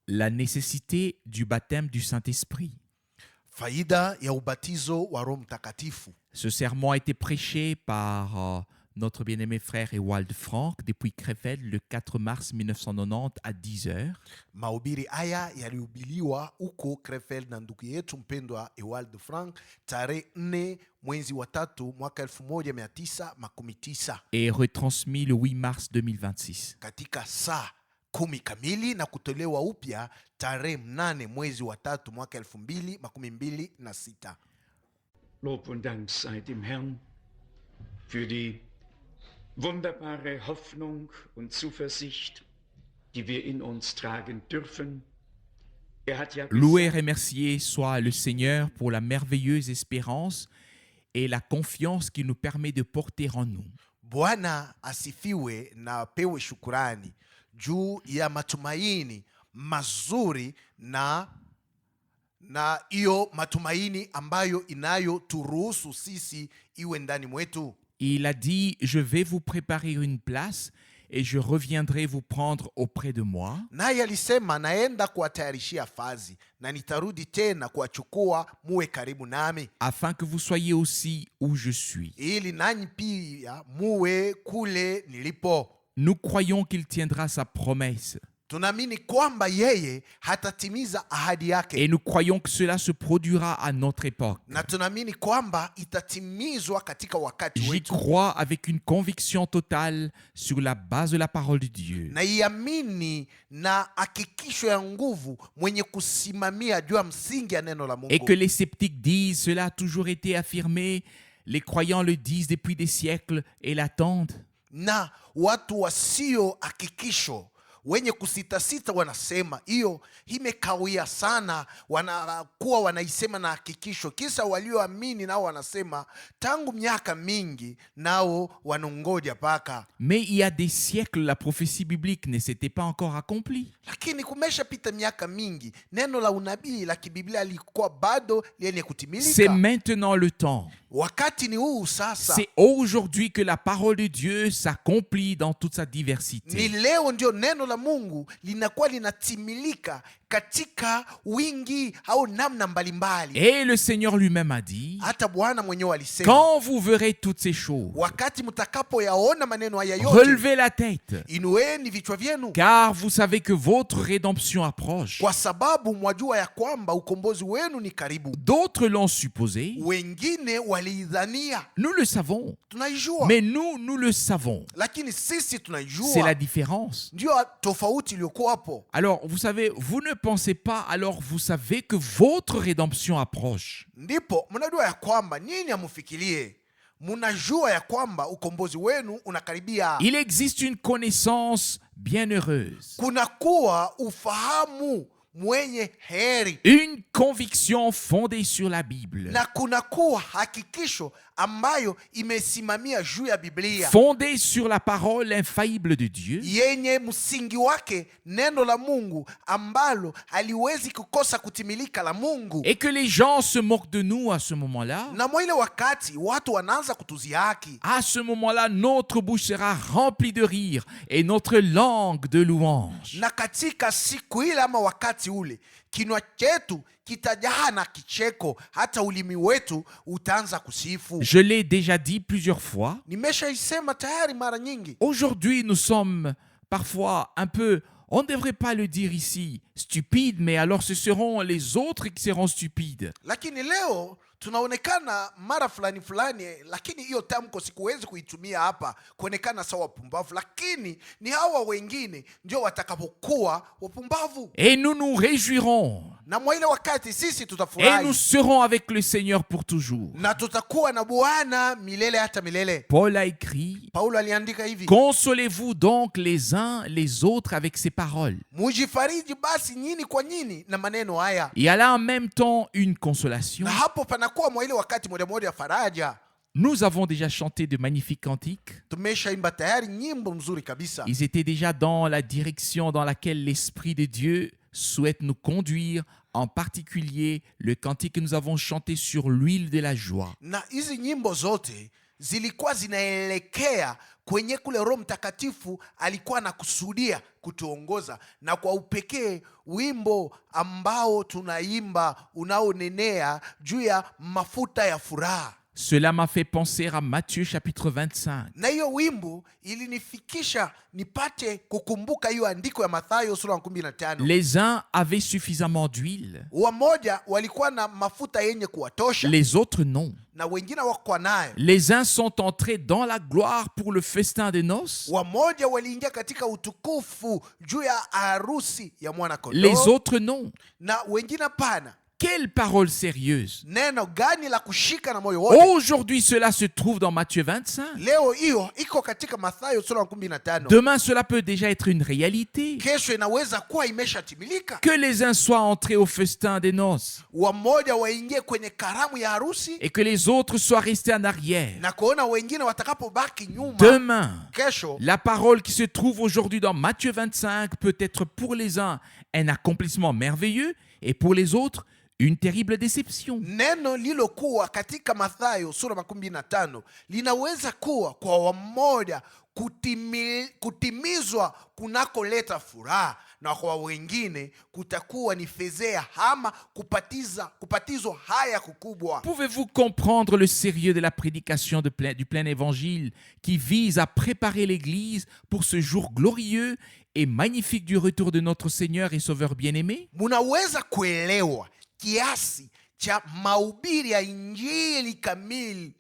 La nécessité du baptême du Saint-Esprit. Faida ya ubatizo wa Roho Mtakatifu. Ce sermon a été prêché par notre bien-aimé frère Ewald Frank depuis Krefeld le 4 mars 1990 à 10h. Mahubiri haya yalihubiriwa huko Krefeld na ndugu yetu mpendwa Ewald Frank tarehe 4 mwezi wa 3 mwaka 1990 et retransmis le 8 mars 2026. katika saa 10 kamili na kutolewa upya tarehe 8 mwezi wa 3 mwaka 2026. Lob und Dank sei dem Herrn für die wunderbare Hoffnung und Zuversicht, die wir in uns tragen dürfen. Hat ja Loué et remercié soit le Seigneur pour la merveilleuse espérance et la confiance qu'il nous permet de porter en nous. Bwana asifiwe na apewe shukurani juu ya matumaini mazuri na hiyo matumaini ambayo inayoturuhusu sisi iwe ndani mwetu. Il a dit, je vais vous préparer une place et je reviendrai vous prendre auprès de moi. Naye alisema naenda kuwatayarishia fazi na nitarudi tena kuwachukua muwe karibu nami, afin que vous soyez aussi où je suis. ili nanyi pia muwe kule nilipo. Nous croyons qu'il tiendra sa promesse. Tunaamini kwamba yeye hatatimiza ahadi yake. Et nous croyons que cela se produira à notre époque. Na tunaamini kwamba itatimizwa katika wakati J'y wetu. crois avec une conviction totale sur la base de la parole de Dieu. Na iamini na hakikisho ya nguvu mwenye kusimamia juu ya msingi ya neno la Mungu. Et que les sceptiques disent, cela a toujours été affirmé, les croyants le disent depuis des siècles et l'attendent. Na watu wasio hakikisho wenye kusitasita wanasema hiyo imekawia sana, wanakuwa wanaisema na hakikisho, kisa walioamini nao wanasema tangu miaka mingi nao wanongoja paka. Mais il y a des siècles, la prophétie biblique ne s'était pas encore accomplie. Lakini kumeshapita miaka mingi, neno la unabii la kibiblia lilikuwa bado lenye C'est kutimilika. maintenant le temps. Wakati ni huu sasa. C'est aujourd'hui que la parole de Dieu s'accomplit dans toute sa Ni diversité. leo ndio neno la Mungu linakuwa linatimilika katika wingi au namna mbalimbali. Et le Seigneur lui-même a dit, Hata Bwana mwenyewe alisema, quand vous verrez toutes ces choses, wakati mtakapoyaona maneno haya yote, relevez la tête, inueni vichwa vyenu, car vous savez que votre rédemption approche. kwa sababu mwajua ya kwamba ukombozi wenu ni karibu. D'autres l'ont supposé, Wengine waliidhania. nous le savons, Tunaijua, mais nous le savons. lakini sisi C'est la tunaijua. différence. Ndio tofauti iliyokuwa hapo. Alors, vous savez, vous ne pensez pas, alors vous savez que votre rédemption approche. Ndipo mnajua ya kwamba nyinyi amufikirie, mnajua ya kwamba ukombozi wenu unakaribia. Il existe une connaissance bienheureuse, Kunakuwa ufahamu mwenye heri, une conviction fondée sur la Bible, na kunakuwa hakikisho ambayo imesimamia juu ya Biblia, fondée sur la parole infaillible de Dieu, yenye msingi wake neno la Mungu ambalo haliwezi kukosa kutimilika la Mungu. et que les gens se moquent de nous à ce moment-là. Na mwa ile wakati watu wanaanza kutuziaki, À ce moment-là, notre bouche sera remplie de rire et notre langue de louange. na katika siku ile ama wakati ule kinywa chetu kitajaa na kicheko, hata ulimi wetu utaanza kusifu. Je l'ai déjà dit plusieurs fois. Nimeshaisema tayari mara nyingi. Aujourd'hui, nous sommes parfois un peu, on ne devrait pas le dire ici, stupides, mais alors ce seront les autres qui seront stupides. Lakini leo tunaonekana mara fulani fulani, lakini hiyo tamko sikuwezi kuitumia hapa kuonekana sawa wapumbavu, lakini ni hawa wengine ndio watakapokuwa wapumbavu. Et nous nous réjouirons. Na mwa ile wakati sisi Et tutafurahi nous serons avec le Seigneur pour toujours. na tutakuwa na Bwana milele hata milele. Paul a écrit, Paulo aliandika hivi, consolez-vous donc les uns les autres avec ces paroles. mujifariji basi nyini kwa nyini na maneno haya. Il y a là en même temps une consolation. Na hapo panakuwa mwa ile wakati moja moja ya faraja. Nous avons déjà chanté de magnifiques cantiques. Tumeshaimba tayari nyimbo mzuri kabisa. Ils étaient déjà dans la direction dans laquelle l'Esprit de Dieu souhaite nous conduire, en particulier le cantique que nous avons chanté sur l'huile de la joie. Na hizi nyimbo zote zilikuwa zinaelekea kwenye kule Roho Mtakatifu alikuwa anakusudia kutuongoza. Na kwa upekee wimbo ambao tunaimba unaonenea juu ya mafuta ya furaha. Cela m'a fait penser à Matthieu chapitre 25. Na hiyo wimbo ilinifikisha nipate kukumbuka hiyo andiko ya Mathayo sura ya 15. Les uns avaient suffisamment d'huile, Wamoja walikuwa na mafuta yenye kuwatosha les autres non. na wengine wakuwa nayo. Les uns sont entrés dans la gloire pour le festin des noces, Wamoja waliingia katika utukufu juu ya harusi ya mwana les kondoo autres non. na wengine hapana. Quelle parole sérieuse! Neno gani la kushika na moyo wote. Aujourd'hui, cela se trouve dans Matthieu 25. Leo hiyo iko katika Mathayo sura ya 15. Demain, cela peut déjà être une réalité. Kesho inaweza kuwa imeshatimilika. Que les uns soient entrés au festin des noces Wamoja waingie kwenye karamu ya harusi et que les autres soient restés en arrière. na kuona wengine watakapobaki nyuma. Demain, Kesho la parole qui se trouve aujourd'hui dans Matthieu 25 peut être pour les uns un accomplissement merveilleux et pour les autres une terrible déception. neno lilokuwa katika Mathayo sura ya 15 linaweza kuwa kwa wamoja kutimizwa kunakoleta furaha, na kwa wengine kutakuwa ni fezea ama kupatizwa haya kukubwa. Pouvez-vous comprendre le sérieux de la prédication du plein évangile qui vise à préparer l'Église pour ce jour glorieux et magnifique du retour de notre Seigneur et Sauveur bien-aimé? Munaweza kuelewa kiasi cha mahubiri ya injili kamili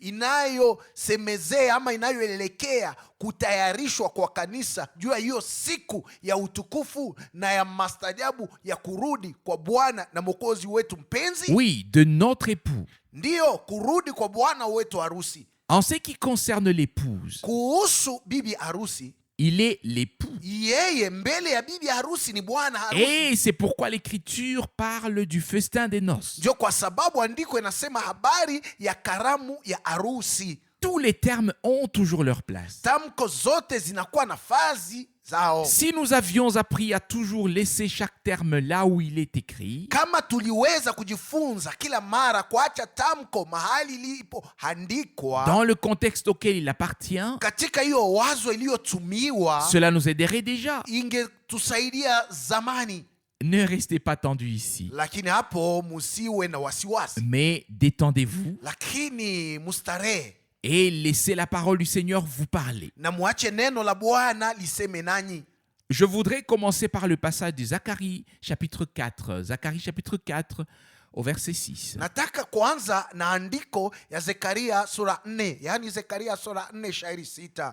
inayosemezea ama inayoelekea kutayarishwa kwa kanisa juu ya hiyo siku ya utukufu na ya mastajabu ya kurudi kwa Bwana na Mwokozi wetu mpenzi. Oui, de notre époux. Ndiyo, kurudi kwa Bwana wetu harusi. En ce qui concerne l'épouse, Kuhusu bibi harusi, il est l'époux. yeye mbele ya bibi harusi ni bwana harusi. Et c'est pourquoi l'Écriture parle du festin des noces. Ndio kwa sababu andiko inasema habari ya karamu ya harusi. Tous les termes ont toujours leur place. Tamko zote zinakuwa nafasi zao. Si nous avions appris à toujours laisser chaque terme là où il est écrit, Kama tuliweza kujifunza kila mara kuacha tamko mahali lipoandikwa dans le contexte auquel il appartient, katika hiyo wazo iliyotumiwa, cela nous aiderait déjà. ingetusaidia zamani. Ne restez pas tendus ici, Lakini hapo musiwe na wasiwasi, mais détendez-vous lakini mustarehe et laissez la parole du Seigneur vous parler. na muache neno la Bwana liseme nanyi. Je voudrais commencer par le passage de Zacharie chapitre 4. Zacharie chapitre 4 au verset 6. Nataka kuanza na andiko ya Zekaria sura 4, yani Zekaria sura 4 shairi 6.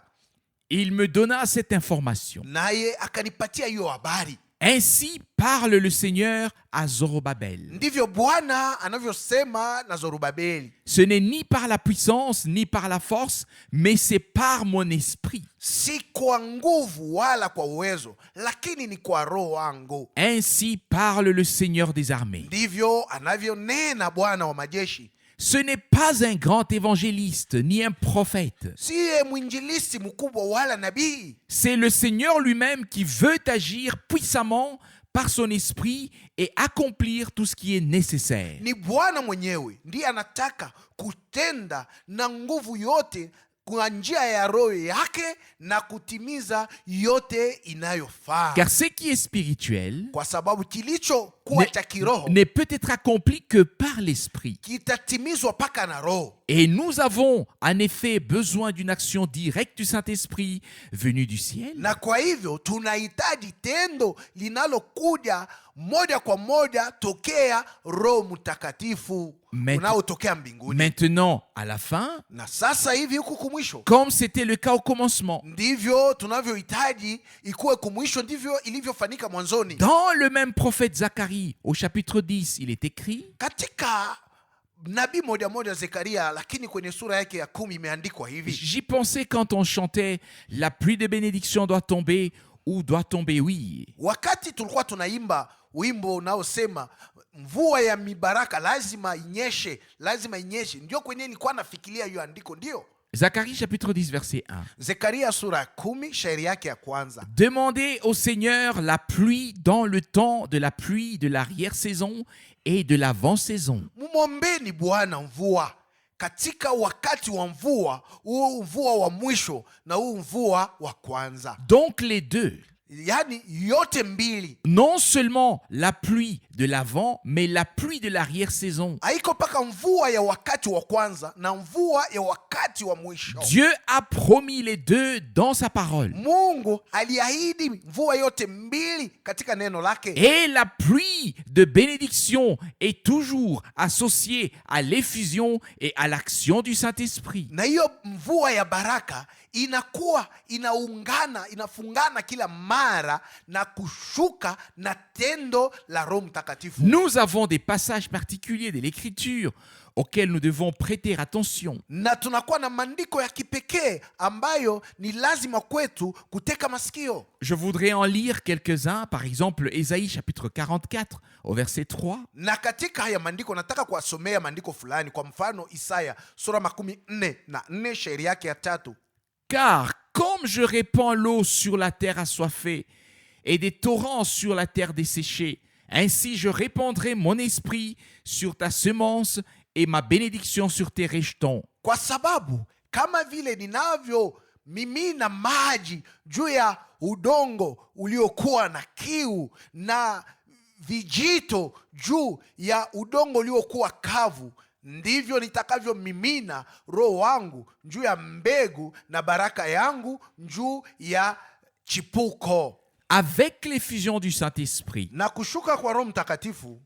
Il me donna cette information. Naye akanipatia hiyo habari. Ainsi parle le Seigneur à Zorobabel. Ndivyo Bwana anavyosema na Zorobabeli. Ce n'est ni par la puissance ni par la force, mais c'est par mon esprit. Si kwa nguvu wala kwa uwezo, lakini ni kwa roho wangu. Ainsi parle le Seigneur des armées. Ndivyo anavyonena Bwana wa majeshi. Ce n'est pas un grand évangéliste ni un prophète. Siye mwinjilisti mkubwa wala nabii. C'est le Seigneur lui-même qui veut agir puissamment par son esprit et accomplir tout ce qui est nécessaire. Ni Bwana mwenyewe ndiye anataka kutenda na nguvu yote kwa njia ya roho yake na kutimiza yote inayofaa. Car ce qui est spirituel Kwa sababu kilicho kuwa cha kiroho ne peut être accompli que par l'esprit. kitatimizwa paka na roho. Et nous avons en effet besoin d'une action directe du Saint-Esprit venu du ciel. Na kwa hivyo tunahitaji tendo linalokuja moja kwa moja tokea Roho Mtakatifu unaotokea mbinguni. Maintenant, à la fin, Na sasa hivi huku kumwisho, comme c'était le cas au commencement, ndivyo tunavyohitaji ikuwe kumwisho, ndivyo ilivyofanyika mwanzoni. dans le même prophète Zacharie, au chapitre 10, il est écrit: Katika nabii moja Zekaria, lakini kwenye sura yake ya 10 imeandikwa hivi. J'y pensais quand on chantait la pluie de bénédiction doit tomber ou doit tomber, oui. Wakati tulikuwa tunaimba wimbo unaosema mvua ya mibaraka lazima inyeshe, ndio kwenye nilikuwa nafikiria hiyo andiko. Ndio Zacharie chapitre 10 verset 1. Zekaria sura ya 10 shairi yake ya kwanza. Demandez au Seigneur la pluie dans le temps de la pluie de l'arrière-saison et de l'avant-saison. Mumwombeni Bwana mvua katika wakati wa mvua, huu mvua wa mwisho na huu mvua wa kwanza. Donc les deux, Yaani yote mbili, non seulement la pluie de l'avant, mais la pluie de l'arrière-saison. haiko paka mvua ya wakati wa kwanza na mvua ya wakati wa mwisho. Dieu a promis les deux dans sa parole. Mungu aliahidi mvua yote mbili katika neno lake. Et la pluie de bénédiction est toujours associée à l'effusion et à l'action du Saint-Esprit. Na hiyo mvua ya baraka inakuwa inafungana kila mara na kushuka na tendo la Roho Mtakatifu. Nous avons des passages particuliers de l'Écriture auxquels nous devons prêter attention. Na tunakuwa na maandiko ya kipekee ambayo ni lazima kwetu kuteka masikio. Je voudrais en lire quelques-uns, par exemple Ésaïe chapitre 44 au verset 3. Na katika haya maandiko nataka kuwasomea maandiko fulani, kwa mfano Isaya sura 44 shairi yake ya 3. Car comme je répands l'eau sur la terre assoiffée et des torrents sur la terre desséchée, ainsi je répandrai mon esprit sur ta semence et ma bénédiction sur tes rejetons. Kwa sababu kama vile ninavyo mimina maji juu ya udongo uliokuwa na kiu na vijito juu ya udongo uliokuwa kavu, ndivyo nitakavyomimina Roho wangu juu ya mbegu na baraka yangu juu ya chipuko. Avec l'effusion du Saint-Esprit, Na kushuka kwa Roho Mtakatifu,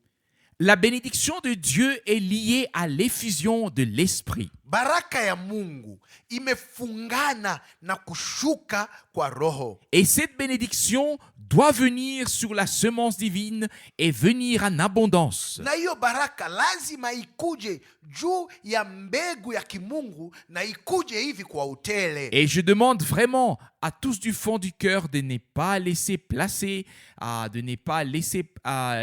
la bénédiction de Dieu est liée à l'effusion de l'Esprit. baraka ya Mungu imefungana na kushuka kwa Roho. Et cette bénédiction doit venir sur la semence divine et venir en abondance. Na hiyo baraka lazima ikuje juu ya mbegu ya kimungu na ikuje hivi kwa utele. Et je demande vraiment à tous du fond du cœur de ne pas laisser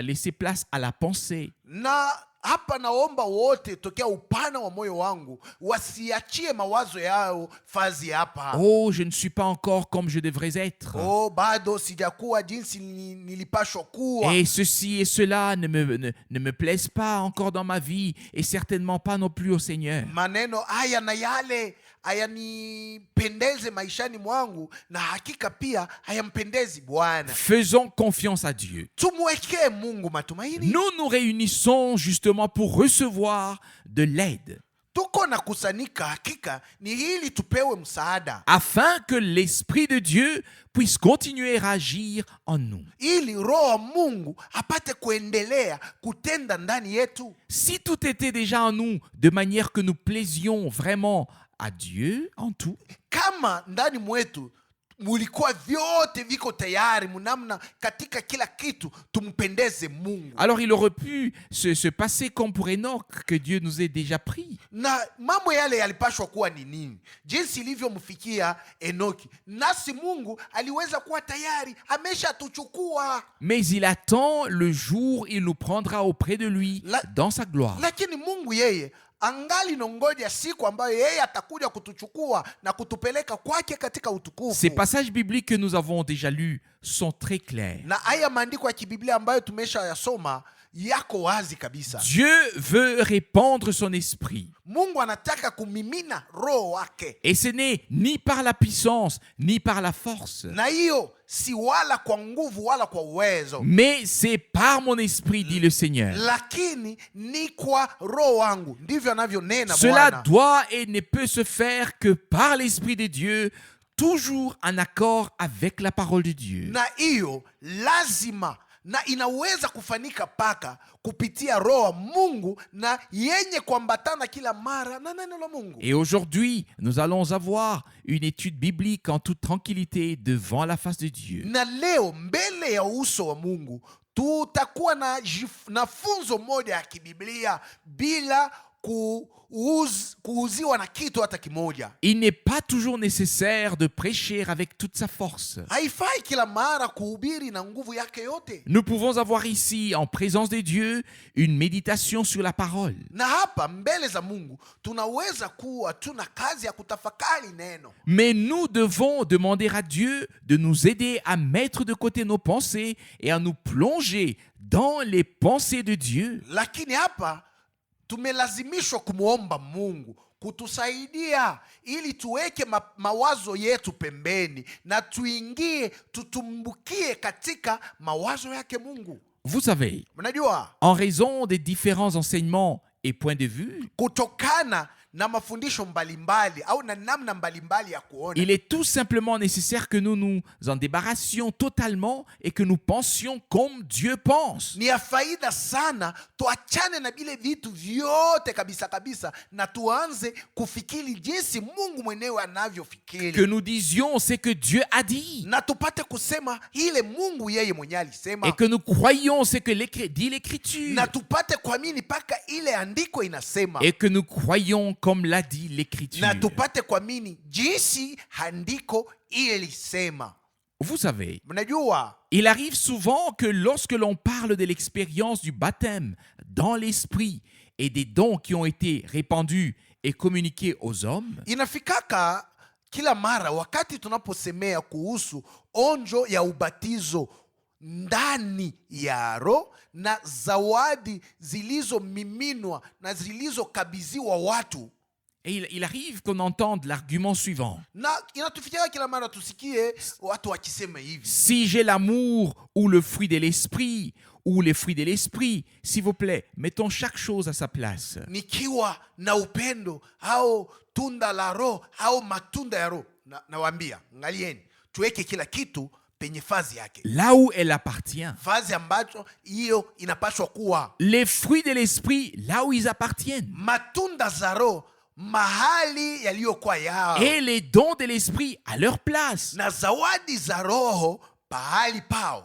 laisser place à la pensée. Na hapa naomba wote tokea upana wa moyo wangu wasiachie mawazo yao fazi hapa. Oh, je ne suis pas encore comme je devrais être. Oh, bado sijakuwa jinsi nilipashwa kuwa. Et ceci et cela ne me plaisent pas encore dans ma vie et certainement pas non plus au Seigneur. Maneno haya na yale hayanipendeze maishani mwangu na hakika pia hayampendezi Bwana. Faisons confiance à Dieu. Tumwekee Mungu matumaini. Nous nous réunissons justement pour recevoir de l'aide, Tuko na kusanika hakika ni ili tupewe msaada, afin que l'Esprit de Dieu puisse continuer à agir en nous. ili Roho wa Mungu apate kuendelea kutenda ndani yetu. Si tout était déjà en nous, de manière que nous plaisions vraiment à Dieu en tout, Kama ndani mwetu mulikuwa vyote viko tayari munamna katika kila kitu tumpendeze Mungu, alors il aurait pu se passer comme pour Enoch, que Dieu nous ait déjà pris. na mambo yale yalipashwa kuwa ni nini? Jinsi ilivyomfikia Enoki, nasi Mungu aliweza kuwa tayari ameshatuchukua. Mais il attend le jour où il nous prendra auprès de lui dans sa gloire. Lakini Mungu yeye angali nongoja siku ambayo yeye atakuja kutuchukua na kutupeleka kwake katika utukufu. Ces passages bibliques que nous avons déjà lus sont très clairs. Na haya maandiko ya kibiblia ambayo tumesha yasoma yako wazi kabisa. Dieu veut répandre son esprit. Mungu anataka kumimina roho wake, Et ce n'est ni par la puissance, ni par la force, na hiyo si wala kwa nguvu wala kwa uwezo, mais c'est par mon esprit, dit le Seigneur. lakini ni kwa roho wangu, ndivyo anavyonena Cela Bwana. doit et ne peut se faire que par l'Esprit de Dieu, toujours en accord avec la parole de Dieu. Na hiyo lazima na inaweza kufanyika paka kupitia roho wa Mungu na yenye kuambatana kila mara na neno la Mungu. Et aujourd'hui, nous allons avoir une étude biblique en toute tranquillité devant la face de Dieu. Na leo mbele ya uso wa Mungu tutakuwa na funzo moja ya kibiblia bila kuuziwa na kitu hata kimoja. Il n'est pas toujours nécessaire de prêcher avec toute sa force. Haifai kila mara kuhubiri na nguvu yake yote. Nous pouvons avoir ici, en présence de Dieu, une méditation sur la parole. Na hapa mbele za Mungu tunaweza kuwa tuna kazi ya kutafakari neno. Mais nous devons demander à Dieu de nous aider à mettre de côté nos pensées et à nous plonger dans les pensées de Dieu. Lakini hapa tumelazimishwa kumwomba Mungu kutusaidia ili tuweke mawazo yetu pembeni na tutumbukie katika mawazo yake Mungu. Vous savez, Mnajua, en raison des différents enseignements et points de vue, kutokana na mafundisho mbalimbali au na namna mbalimbali ya kuona, il est tout simplement nécessaire que nous nous en débarrassions totalement et que nous pensions comme Dieu pense. ni ya faida sana tuachane na vile vitu vyote kabisa kabisa na tuanze kufikiri jinsi Mungu mwenyewe anavyofikiri, Que nous disions ce que Dieu a dit na tupate kusema ile Mungu yeye mwenyewe alisema, et que nous croyions ce que dit l'Écriture na tupate kuamini paka ile andiko inasema, et que nous croyions comme l'a dit l'Écriture. na tupate kuamini jinsi andiko ile lisema. Vous savez, Mnajua, il arrive souvent que lorsque l'on parle de l'expérience du baptême dans l'esprit et des dons qui ont été répandus et communiqués aux hommes, inafikaka kila mara wakati tunaposemea kuhusu onjo ya ubatizo ndani ya Roho na zawadi zilizomiminwa na zilizokabidhiwa watu, et il arrive qu'on entende l'argument suivant. na inatufikia kila mara tusikie watu wakisema hivi: Si j'ai l'amour ou le fruit de l'esprit ou les fruits de l'esprit, s'il vous plaît, mettons chaque chose à sa place. nikiwa na upendo au tunda la Roho au matunda ya Roho, nawaambia ngalieni, tuweke kila kitu penye fazi yake, Là où elle appartient. fazi ambacho hiyo inapaswa kuwa. Les fruits de l'esprit, là où ils appartiennent. Matunda za Roho mahali yaliyokuwa yao, Et les dons de l'esprit à leur place. na zawadi za Roho pahali pao.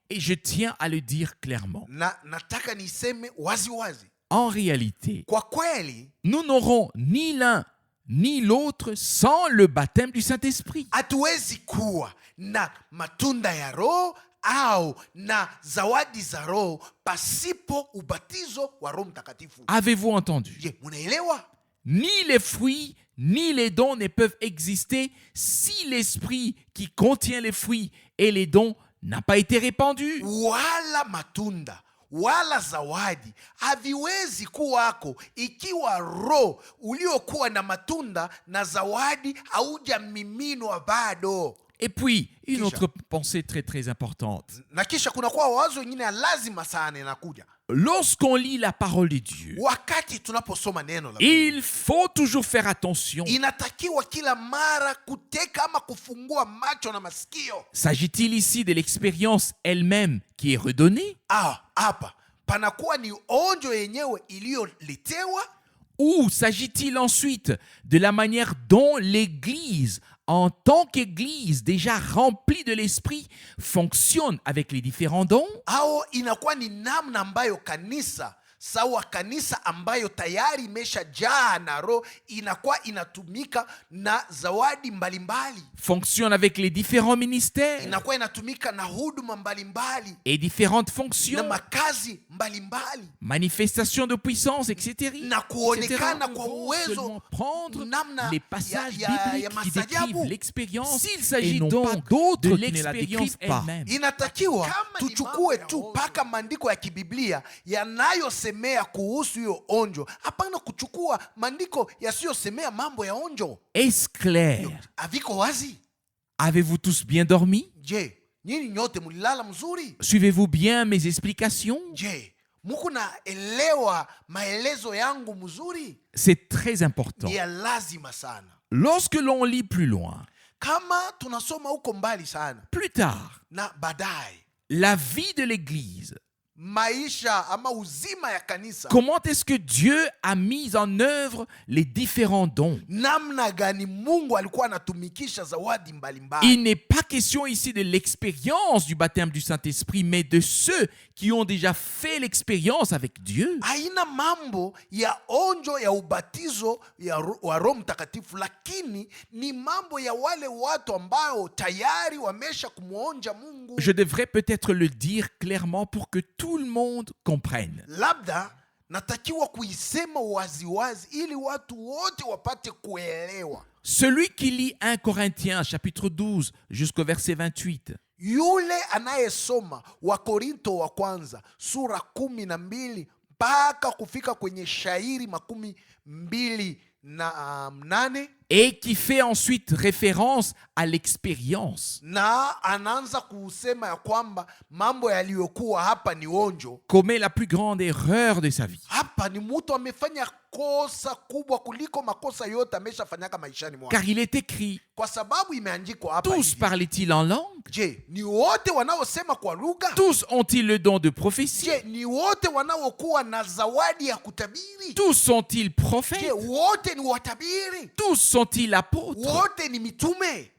Et je tiens à le dire clairement. Na nataka niseme wazi wazi, En réalité, kwa kweli nous n'aurons ni l'un ni l'autre sans le baptême du Saint-Esprit. hatuwezi kuwa na matunda ya Roho au na zawadi za Roho pasipo ubatizo wa Roho Mtakatifu. Avez-vous entendu? Je, munaelewa? Ni les fruits ni les dons ne peuvent exister si l'esprit qui contient les fruits et les dons n'a pas été répandu. Wala matunda wala zawadi haviwezi kuwako ikiwa Roho uliokuwa na matunda na zawadi haujamiminwa bado. Et puis, une Kisha. autre pensée très très importante. Na kisha kunakuwa wazo ingine ya lazima sana inakuja Lorsqu'on lit la parole de Dieu, wakati tunaposoma neno la Mungu. il faut toujours faire attention. Inatakiwa kila mara kuteka ama kufungua macho na masikio. S'agit-il ici de l'expérience elle-même qui est redonnée Hapa panakuwa ni onjo yenyewe iliyoletewa, ou s'agit-il ensuite de la manière dont l'Église, en tant qu'Église déjà remplie de l'Esprit, fonctionne avec les différents dons? au inakuwa ni namna ambayo kanisa sawa, kanisa ambayo tayari imeshajaa na Roho inakuwa inatumika na zawadi mbalimbali, Fonctionne avec les différents ministères inakuwa inatumika na huduma mbalimbali et différentes na fonctions, makazi mbalimbali, manifestations de puissance, etc. na kuonekana etc. kwa On va uwezo seulement prendre namna les passages ya bibliques qui masajabu. décrivent l'expérience S'il et s'agit non donc pas d'autres de qui ne la l'expérience décrivent pas. elle-même. Inatakiwa tuchukue tu mpaka maandiko ya kibiblia yanayosemea kuhusu hiyo onjo, hapana kuchukua maandiko yasiyosemea mambo ya onjo. Est-ce clair? Haviko wazi? Avez-vous tous bien dormi? Je, nyinyi nyote mulilala mzuri? Suivez-vous bien mes explications? Je, muko naelewa maelezo yangu mzuri? C'est très important. Ni ya lazima sana. Lorsque l'on lit plus loin, Kama tunasoma huko mbali sana plus tard, na baadaye, la vie de l'Église, maisha ama uzima ya kanisa, comment est-ce que Dieu a mis en œuvre les différents dons? namna gani Mungu alikuwa anatumikisha zawadi mbalimbali. Il n'est pas question ici de l'expérience du baptême du Saint-Esprit, mais de ceux qui ont déjà fait l'expérience avec Dieu. Haina mambo ya onjo ya ubatizo wa Roho Mtakatifu, lakini ni mambo ya wale watu ambao tayari wamesha kumwonja Mungu. Je devrais peut-être le dire clairement pour que tout le monde comprenne. Labda natakiwa kuisema waziwazi ili watu wote wapate kuelewa. Celui qui lit 1 Corinthiens chapitre 12 jusqu'au verset 28, Yule anayesoma Wakorinto wa kwanza sura 12 mpaka kufika kwenye shairi 28 et qui fait ensuite référence à l'expérience. na anaanza kusema ya kwamba mambo yaliyokuwa hapa ni onjo. Commet la plus grande erreur de sa vie. Hapa ni mtu amefanya kosa kubwa kuliko makosa yote ameshafanyaka maishani mwake, Car il est écrit, kwa sababu imeandikwa hapa tous hivi. parlaient-ils en langue? Je, ni wote wanaosema kwa lugha? Tous ont-ils le don de prophétie? Je, ni wote wanaokuwa na zawadi ya kutabiri? Tous sont-ils Je, prophètes? wote ni watabiri? Tous sont-ils apôtres? Wote ni mitume?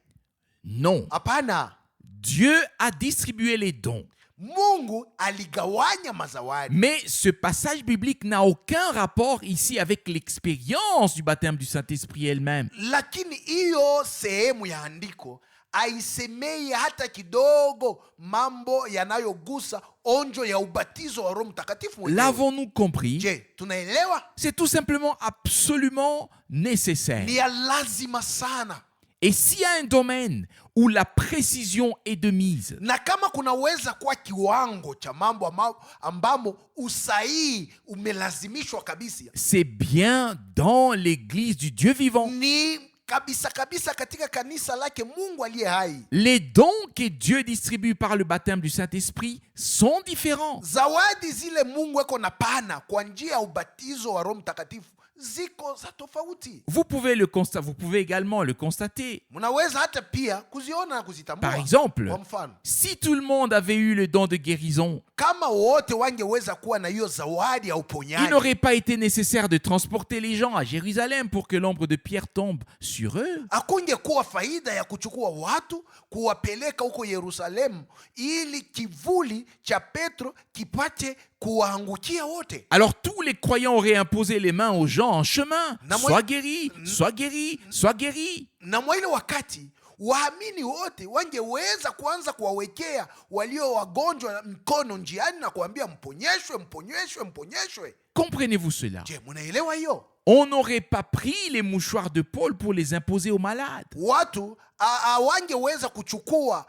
Non. Hapana. Dieu a distribué les dons. Mungu aligawanya mazawadi. Mais ce passage biblique n'a aucun rapport ici avec l'expérience du baptême du Saint-Esprit elle-même. Lakini hiyo sehemu ya andiko haisemei hata kidogo mambo yanayogusa onjo ya ubatizo wa Roho Mtakatifu mwenyewe. L'avons-nous compris? Je, tunaelewa? C'est tout simplement absolument nécessaire. Ni ya lazima sana. Et s'il y a un domaine où la précision est de mise, Na kama kunaweza kuwa kiwango cha mambo ambamo usahihi umelazimishwa kabisa, c'est bien dans l'église du Dieu vivant. ni kabisa kabisa katika kanisa lake Mungu aliye hai. Les dons que Dieu distribue par le baptême du Saint-Esprit sont différents. Zawadi zile Mungu eko na pana kwa njia ya ubatizo wa Roho Mtakatifu ziko za tofauti. Vous pouvez également le constater. Mnaweza hata pia kuziona na kuzitambua. Par exemple, Kwa mfano, si tout le monde avait eu le don de guérison, kama wote wangeweza kuwa na hiyo zawadi ya il uponyaji, n'aurait pas été nécessaire de transporter les gens à Jérusalem pour que l'ombre de Pierre tombe sur eux. hakungekuwa faida ya kuchukua watu kuwapeleka huko Yerusalemu ili kivuli cha Petro kipate kuwaangukia wote. Alors tous les croyants auraient imposé les mains aux gens en chemin. Na moi- Sois guéri, sois guéri, sois guéri. Na mwa ile wakati waamini wote wangeweza kuanza kuwawekea walio wagonjwa mkono njiani na kuambia mponyeshwe, mponyeshwe, mponyeshwe. Comprenez-vous cela? Je, mnaelewa hiyo? On n'aurait pas pris les mouchoirs de Paul pour les imposer aux malades. Watu hawangeweza kuchukua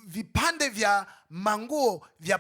vipande vya manguo vya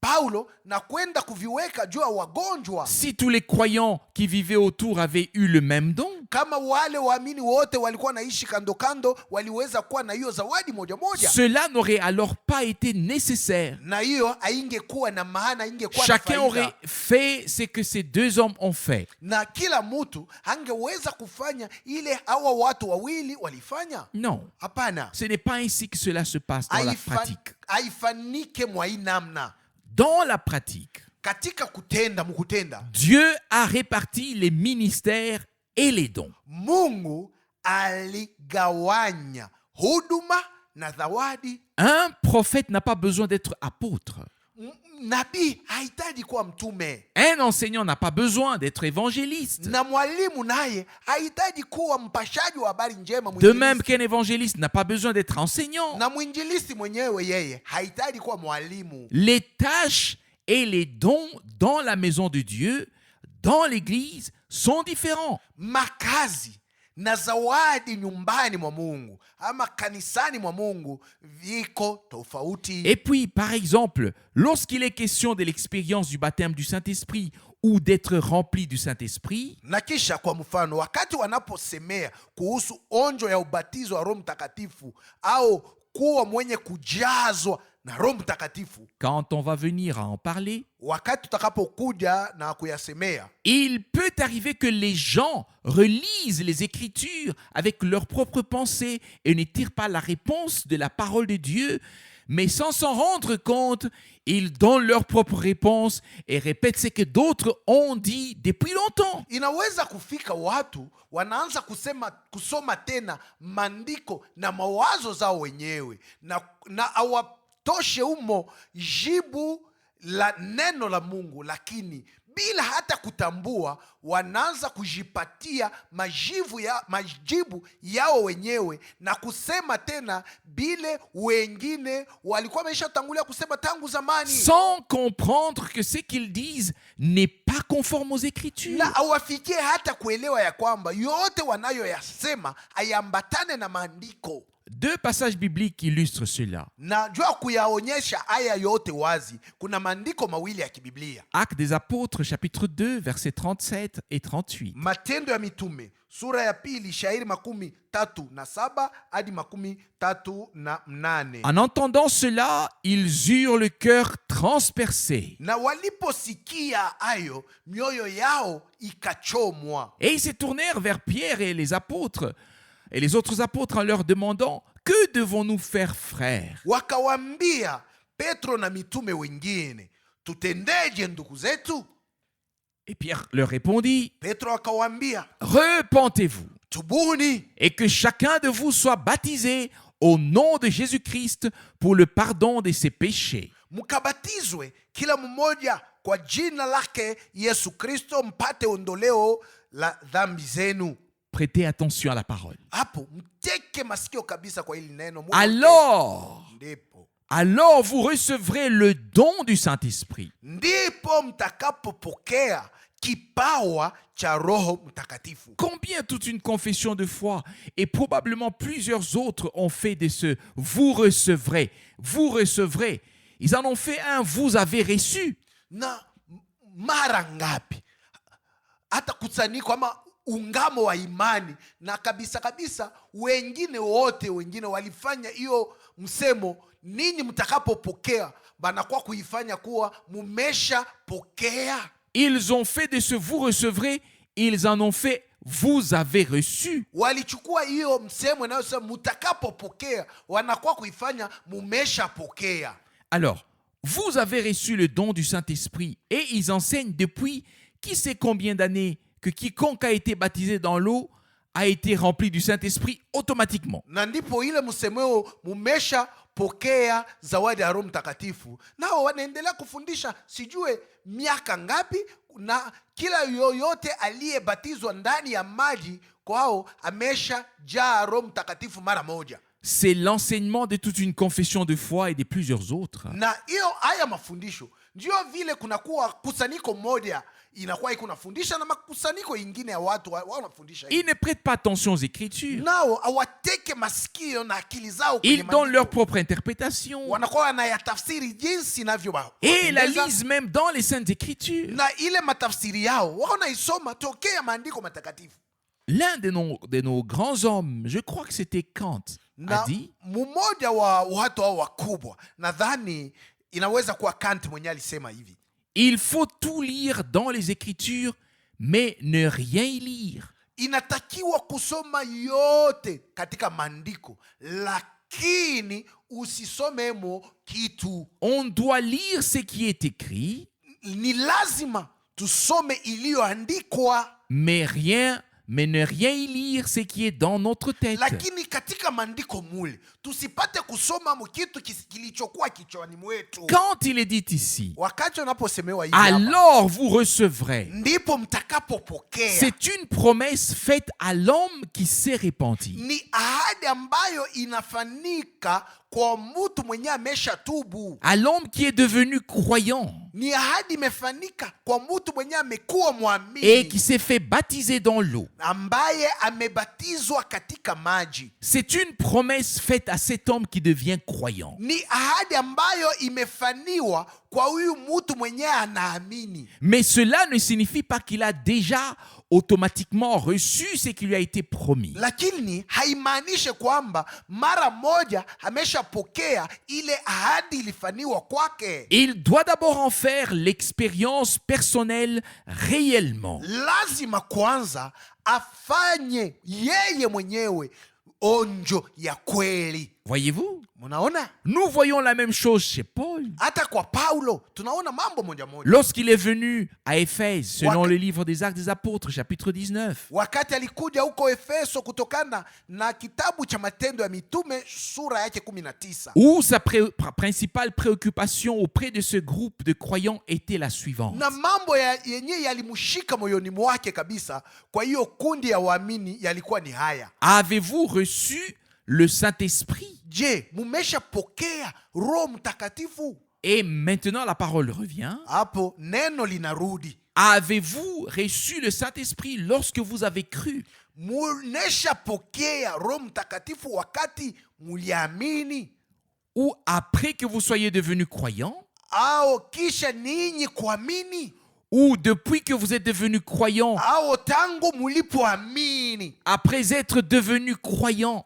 Paulo na kwenda kuviweka juu ya wagonjwa. Si tous les croyants qui vivaient autour avaient eu le même don, Kama wale waamini wote walikuwa naishi kando kando waliweza kuwa na hiyo zawadi moja moja, cela n'aurait alors pas été nécessaire. na hiyo haingekuwa na maana, ingekuwa na Chacun faida. aurait fait ce que ces deux hommes ont fait. Na kila mtu hangeweza kufanya ile hawa watu wawili walifanya. Non, Hapana, ce n'est pas ainsi que cela se passe dans la pratique. haifanike mwa hii namna. Dans la pratique, Katika mkutenda, Dieu a réparti les ministères et les dons. Mungu aligawanya huduma na zawadi. Un prophète n'a pas besoin d'être apôtre. Nabii hahitaji kuwa mtume, Un enseignant n'a pas besoin d'être évangéliste. na mwalimu naye hahitaji kuwa mpashaji wa habari njema. De même qu'un évangéliste n'a pas besoin d'être enseignant. Na mwinjilisti mwenyewe yeye hahitaji kuwa mwalimu. Les tâches et les dons dans la maison de Dieu, dans l'église, sont différents. Makazi na zawadi nyumbani mwa Mungu ama kanisani mwa Mungu viko tofauti. Et puis, par exemple, lorsqu'il est question de l'expérience du baptême du Saint-Esprit ou d'être rempli du Saint-Esprit, Na kisha kwa mfano, wakati wanaposemea kuhusu onjo ya ubatizo wa Roho Mtakatifu au kuwa mwenye kujazwa na Roho Mtakatifu, quand on va venir à en parler, wakati tutakapokuja na kuyasemea, il peut arriver que les gens relisent les Écritures avec leurs propres pensées et ne tirent pas la réponse de la parole de Dieu, mais sans s'en rendre compte, ils donnent leur propre réponse et répètent ce que d'autres ont dit depuis longtemps. inaweza kufika watu wanaanza kusoma tena maandiko na mawazo zao wenyewe na awatoshe umo jibu la neno la Mungu, lakini bila hata kutambua wanaanza kujipatia majibu yao wenyewe na kusema tena bile wengine walikuwa wameshatangulia kusema tangu zamani, Sans comprendre que ce qu'ils disent n'est pas conforme aux Écritures. na awafikie hata kuelewa ya kwamba yote wanayoyasema hayambatane na maandiko. 2 passages bibliques illustrent cela. Na juu ya kuyaonyesha haya yote wazi, kuna maandiko mawili ya kibiblia. Actes des Apôtres, chapitre 2, versets 37 et 38. Matendo ya Mitume sura ya pili shairi 37 hadi 38. En entendant cela, ils eurent le cœur transpercé. Na waliposikia hayo, mioyo yao ikachomwa. Et ils se tournèrent vers Pierre et les apôtres et les autres apôtres en leur demandant « Que devons-nous faire, frères ?» Wakawambia Petro na mitume wengine, tutendeje ndugu zetu? Et Pierre leur répondit Petro akawambia, « Repentez-vous tubuni et que chacun de vous soit baptisé au nom de Jésus-Christ pour le pardon de ses péchés. mkabatizwe kila mmoja kwa jina lake Yesu Kristo mpate ondoleo la dhambi zenu. Prêtez attention à la parole. Hapo mteke masikio kabisa kwa hili neno. Alors vous recevrez le don du Saint-Esprit. Ndipo mtakapopokea kipawa cha Roho Mtakatifu. Combien toute une confession de foi et probablement plusieurs autres ont fait de ce « vous recevrez ». Ils en ont fait un « vous avez reçu ». Na mara ngapi hata kusanyiko ama ungamo wa imani na kabisa wengine walifanya hiyo msemo, ninyi mtakapopokea, banakuwa kuifanya kuwa mumesha pokea. Ils ont fait de ce vous recevrez, ils en ont fait vous avez reçu. Walichukua hiyo msemo inayosema mtakapopokea, wanakuwa kuifanya mumesha pokea. Alors, vous avez reçu le don du Saint-Esprit et ils enseignent depuis qui sait combien d'années que quiconque a été baptisé dans l'eau a été rempli du Saint-Esprit automatiquement. Na ndipo ile msemeo mumesha pokea zawadi ya Roho Mtakatifu. Nao wanaendelea kufundisha sijue miaka ngapi, na kila yoyote aliyebatizwa ndani ya maji kwao amesha jaa Roho Mtakatifu mara moja. C'est l'enseignement de toute une confession de foi et de plusieurs autres. Na hiyo haya mafundisho ndio vile kunakuwa kusanyiko moja inakuwa ikunafundisha na makusanyiko ingine ya watu wanafundisha. Ils ne prêtent pas attention aux Écritures. Nao awateke masikio na akili zao Ils donnent leur propre interprétation. Wanakuwa wanayatafsiri jinsi inavyo. Et la lisent même dans les Saintes Écritures. Na ile matafsiri yao wanaisoma tokea maandiko matakatifu. L'un de nos grands hommes, je crois que c'était Kant, a dit, mmoja wa watu hao wakubwa, nadhani inaweza kuwa Kant mwenyewe alisema hivi: il faut tout lire dans les Écritures, mais ne rien y lire. Inatakiwa kusoma yote katika maandiko, lakini usisomemo kitu. On doit lire ce qui est écrit, ni lazima tusome iliyoandikwa, mais ne rien y lire ce qui est dans notre tête. Lakini katika maandiko mule tusipate kusoma kitu kilichokuwa kichwani mwetu. Quand il est dit ici, wakati unaposemewa hivi, alors vous recevrez, ndipo mtakapopokea, c'est une promesse faite à l'homme qui s'est repenti. Ni ahadi ambayo inafanyika kwa mtu mwenye amesha tubu, à l'homme qui est devenu croyant, ni ahadi imefanyika kwa mtu mwenye amekuwa muamini et qui s'est fait baptiser dans l'eau. ambaye amebatizwa katika maji. C'est une promesse faite à cet homme qui devient croyant. Ni ahadi ambayo imefaniwa kwa huyu mtu mwenye anaamini. Mais cela ne signifie pas qu'il a déjà automatiquement reçu ce qui lui a été promis. Lakini haimaanishe kwamba mara moja ameshapokea ile ahadi ilifaniwa kwake. Il doit d'abord en faire l'expérience personnelle réellement. Lazima kwanza afanye yeye mwenyewe onjo ya kweli. Voyez-vous? Munaona? Nous voyons la même chose chez Paul. Hata kwa Paulo tunaona mambo moja moja. Lorsqu'il est venu à Éphèse, selon le livre des Actes des Apôtres, chapitre 19. Wakati alikuja huko Efeso kutokana na kitabu cha Matendo ya Mitume sura yake 19. Où sa principale préoccupation auprès de ce groupe de croyants était la suivante. Na mambo yenye yalimshika moyoni mwake kabisa kwa hiyo kundi ya waamini yalikuwa ni haya: Avez-vous reçu le Saint-Esprit? Je, mumesha pokea Roho Mtakatifu? Et maintenant la parole revient. Hapo neno linarudi. Avez-vous reçu le Saint-Esprit lorsque vous avez cru? Muneshapokea Roho Mtakatifu wakati muliamini, Ou après que vous soyez devenus croyants? au kisha ninyi kuamini, Ou depuis que vous êtes devenus croyants, au tangu mulipoamini, après être devenus croyants?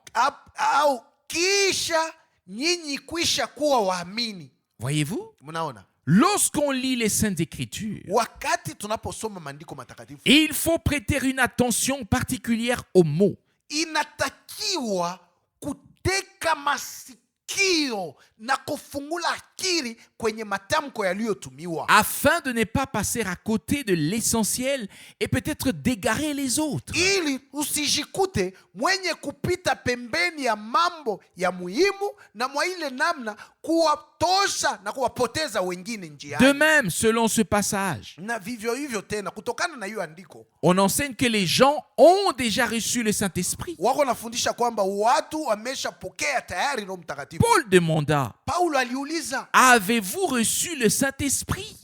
au kisha nyinyi kwisha kuwa waamini? Voyez-vous? Mnaona, Lorsqu'on lit les Saintes Écritures, wakati tunaposoma maandiko matakatifu il faut prêter une attention particulière aux mots. inatakiwa kuteka masikio na kufungula akili kwenye matamko yaliyotumiwa, afin de ne pas passer à côté de l'essentiel et peut-être d'égarer les autres. ili usijikute mwenye kupita pembeni ya mambo ya muhimu na mwa ile namna kuwatosha na kuwapoteza wengine De njiani. même, selon ce passage, Na vivyo hivyo tena, kutokana na hiyo andiko, on enseigne que les gens ont déjà reçu le Saint-Esprit. wako nafundisha kwamba watu wameshapokea tayari Roho Mtakatifu. Paul demanda, Paulo aliuliza, avez-vous reçu le Saint-Esprit?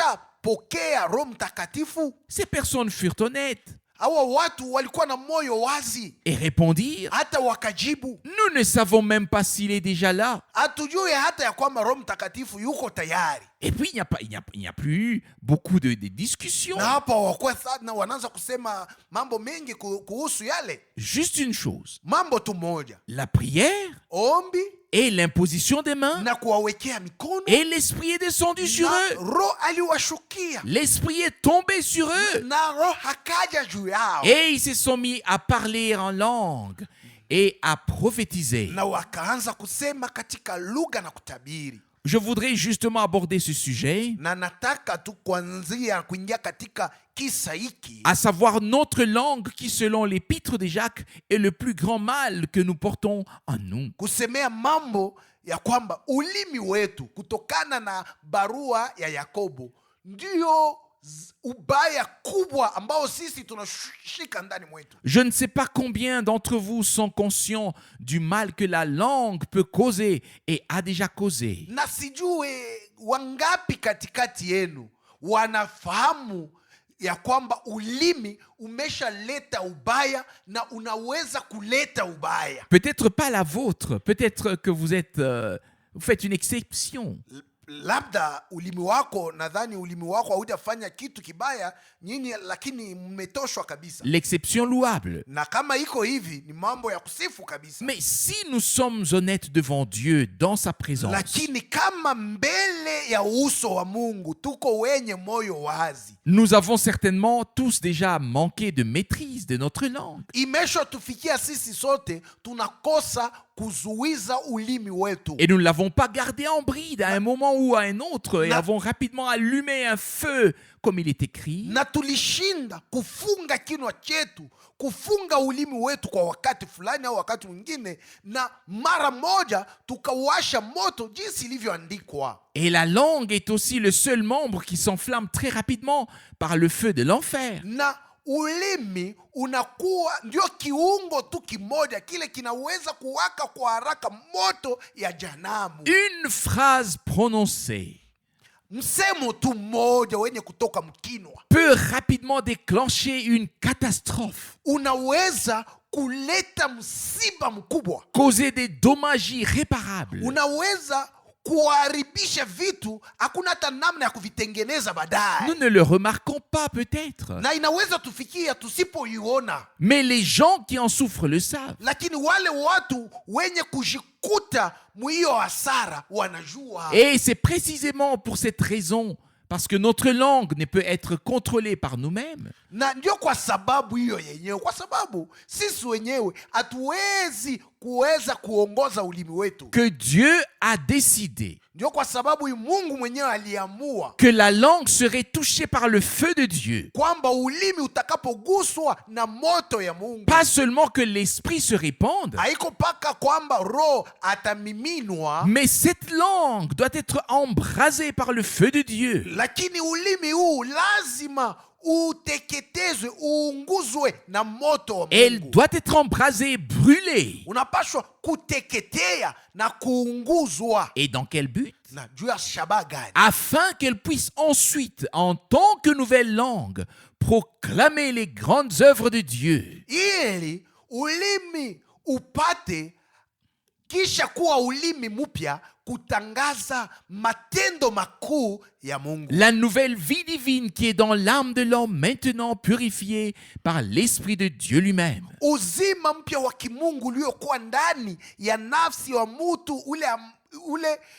mneshapokea Roho Mtakatifu? Ces personnes furent honnêtes Hawa watu walikuwa na moyo wazi, et répondirent, hata wakajibu, nous ne savons même pas s'il est déjà là. hatujui hata ya kwamba Roho Mtakatifu yuko tayari. Et puis, il n'y a plus eu beaucoup de discussions. Na hapa wakuwa sana wanaanza kusema mambo mengi kuhusu yale Juste une chose, mambo tu moja, la prière ombi et l'imposition des mains, na kuwawekea mikono, et l'Esprit est descendu sur na eux. Roho aliwashukia L'Esprit est tombé sur eux. na Roho hakaja juu yao, Et ils se sont mis à parler en langue et à prophétiser. na wakaanza kusema katika lugha na kutabiri. Je voudrais justement aborder ce sujet, Na nataka tu kuingia katika kisa hiki, à savoir notre langue qui, selon l'épître de Jacques, est le plus grand mal que nous portons en nous. kusemea mambo ya kwamba ulimi wetu kutokana na barua ya Yakobo ndio ubaya kubwa ambao sisi tunashika ndani mwetu. Je ne sais pas combien d'entre vous sont conscients du mal que la langue peut causer et a déjà causé. Na sijue wangapi katikati yenu wanafahamu ya kwamba ulimi umeshaleta ubaya na unaweza kuleta ubaya. Peut-être pas la vôtre, peut-être que vous faites une exception. Labda ulimi wako, nadhani ulimi wako haujafanya kitu kibaya nyinyi, lakini mmetoshwa kabisa. L'exception louable. Na kama iko hivi ni mambo ya kusifu kabisa. Mais si nous sommes honnêtes devant Dieu dans sa présence, Lakini kama mbele ya uso wa Mungu tuko wenye moyo wazi, nous avons certainement tous déjà manqué de maîtrise de notre langue. imeshotufikia sisi sote tunakosa kuzuiza ulimi wetu, Et nous ne l'avons pas gardé en bride à un moment ou à un autre et avons rapidement allumé un feu, comme il est écrit. na tulishinda kufunga kinywa chetu, kufunga ulimi wetu kwa wakati fulani au wakati mwingine, na mara moja tukawasha moto jinsi ilivyoandikwa. Et la langue est aussi le seul membre qui s'enflamme très rapidement par le feu de l'enfer. Na ulimi unakuwa ndio kiungo tu kimoja kile kinaweza kuwaka kwa haraka moto ya janamu. Une phrase prononcée Msemo tu mmoja wenye kutoka mkinwa peut rapidement déclencher une catastrophe, unaweza kuleta msiba mkubwa, causer des dommages irréparables. unaweza kuharibisha vitu, hakuna hata namna ya kuvitengeneza baadaye, Nous ne le remarquons pas peut-être, na inaweza tufikia tusipoiona. mais les gens qui en souffrent le savent. Lakini wale watu wenye kujikuta mwiyo hasara wanajua. Et c'est précisément pour cette raison, parce que notre langue ne peut être contrôlée par nous-mêmes, Na ndio kwa sababu hiyo yenyewe, kwa sababu sisi wenyewe hatuwezi kuweza kuongoza ulimi wetu. que Dieu a décidé Ndio kwa sababu Mungu mwenyewe aliamua que la langue serait touchée par le feu de Dieu. kwamba ulimi utakapoguswa na moto ya Mungu, Pas seulement que l'esprit se répande, haiko paka kwamba roho atamiminwa, mais cette langue doit être embrasée par le feu de Dieu. lakini ulimi huu lazima uteketezwe, uunguzwe na moto wa Elle Mungu. doit être embrasée, brûlée. Unapaswa kuteketea na kuunguzwa. Et dans quel but? Na juu ya shabaha gani? Afin qu'elle puisse ensuite, en tant que nouvelle langue, proclamer les grandes œuvres de Dieu. Ili ulimi upate kisha kuwa ulimi mpya kutangaza matendo makuu ya Mungu. La nouvelle vie divine qui est dans l'âme de l'homme, maintenant purifiée par l'Esprit de Dieu lui-même. Uzima mpya wa kimungu uliokuwa ndani ya nafsi wa mtu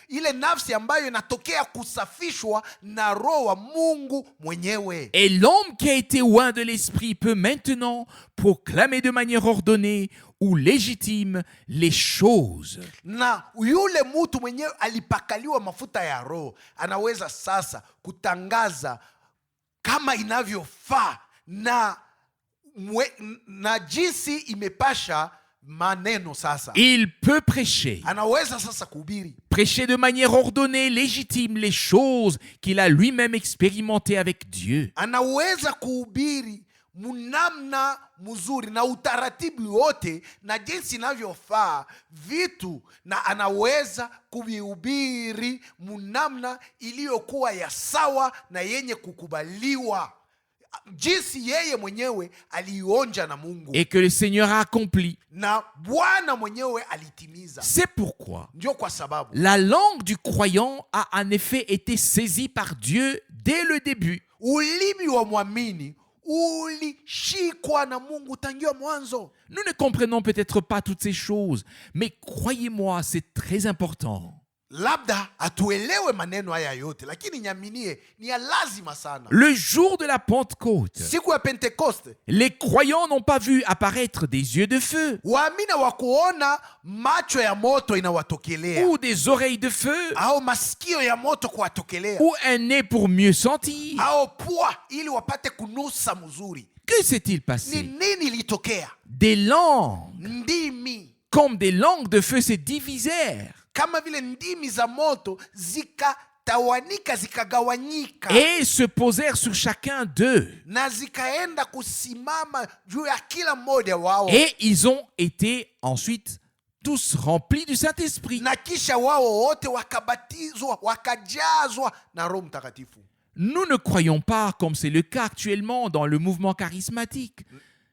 ile nafsi ambayo inatokea kusafishwa na roho wa Mungu mwenyewe. Et l'homme qui a été oint de l'Esprit peut maintenant proclamer de manière ordonnée ou légitime les choses. Na yule mtu mwenyewe alipakaliwa mafuta ya roho anaweza sasa kutangaza kama inavyofaa na jinsi imepasha maneno sasa. Il peut prêcher. Anaweza sasa kuhubiri. Prêcher de manière ordonnée, légitime les choses qu'il a lui-même expérimentées avec Dieu. Anaweza kuhubiri munamna mzuri na utaratibu wote na jinsi inavyofaa vitu, na anaweza kuvihubiri munamna iliyokuwa ya sawa na yenye kukubaliwa, jinsi yeye mwenyewe alionja na Mungu et que le Seigneur a accompli. na Bwana mwenyewe alitimiza. C'est pourquoi Ndio kwa sababu la langue du croyant a en effet été saisie par Dieu dès le début. ulimi wa mwamini ulishikwa na Mungu tangia mwanzo. Nous ne comprenons peut-être pas toutes ces choses, mais croyez-moi, c'est très important. Labda hatuelewe maneno haya yote, lakini nyaminie ni ya lazima sana. Le jour de la Pentecôte, Siku ya Pentekoste, les croyants n'ont pas vu apparaître des yeux de feu waamini wa kuona macho ya moto inawatokelea ou des oreilles de feu au masikio ya moto kuwatokelea ou un nez pour mieux sentir. au pua ili wapate kunusa mzuri. Que s'est-il Ni passé? nini ilitokea? Des langues, Ndimi comme des langues de feu, se divisèrent kama vile ndimi za moto zikatawanika, zikagawanyika et se posèrent sur chacun d'eux. na zikaenda kusimama juu ya kila mmoja wao, Et ils ont été ensuite tous remplis du Saint-Esprit. na kisha wao wote wakabatizwa, wakajazwa na Roho Mtakatifu. Nous ne croyons pas, comme c'est le cas actuellement dans le mouvement charismatique,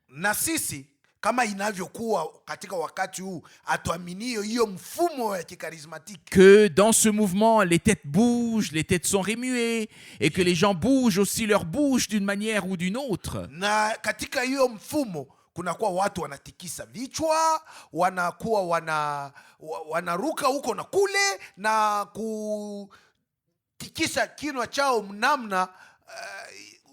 Na sisi kama inavyokuwa katika wakati huu, atuaminio hiyo mfumo ya kikarismatiki, que dans ce mouvement, les têtes bougent, les têtes sont remuées, et que les gens bougent aussi leur bouche d'une manière ou d'une autre. na katika hiyo mfumo kunakuwa watu wanatikisa vichwa, wanakuwa wanaruka huko na kule na kutikisa kinywa chao mnamna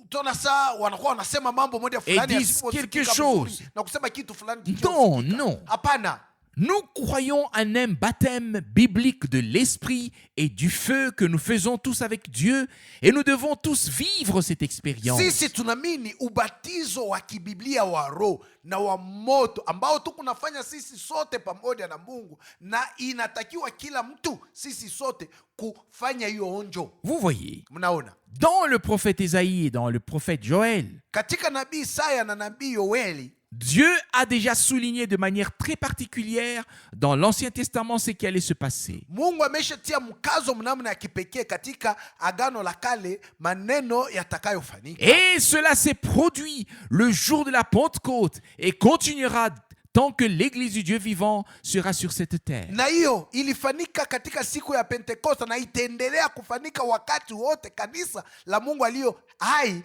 tona saa wanakuwa wanasema mambo moja fulani disent yasiposikika quelque chose. vizuri, na kusema kitu fulani Non, kisiosikika. non. Hapana. Nous croyons en un baptême biblique de l'esprit et du feu que nous faisons tous avec Dieu, et nous devons tous vivre cette expérience. Sisi tunamini ubatizo wa kibiblia wa roho na wa moto ambao tukunafanya sisi sote pamoja na Mungu, na inatakiwa kila mtu sisi sote kufanya hiyo onjo. Vous voyez, Mnaona dans le prophète Ésaïe et dans le prophète Joël, katika nabii Isaya na nabii Yoeli, Dieu a déjà souligné de manière très particulière dans l'Ancien Testament ce qui allait se passer. Mungu ameshatia mkazo mnamna ya kipekee katika Agano la Kale maneno yatakayofanyika. Et cela s'est produit le jour de la Pentecôte et continuera tant que l'Église du Dieu vivant sera sur cette terre. Na hiyo ilifanyika katika siku ya Pentekoste na itaendelea kufanyika wakati wote kanisa la Mungu aliyo hai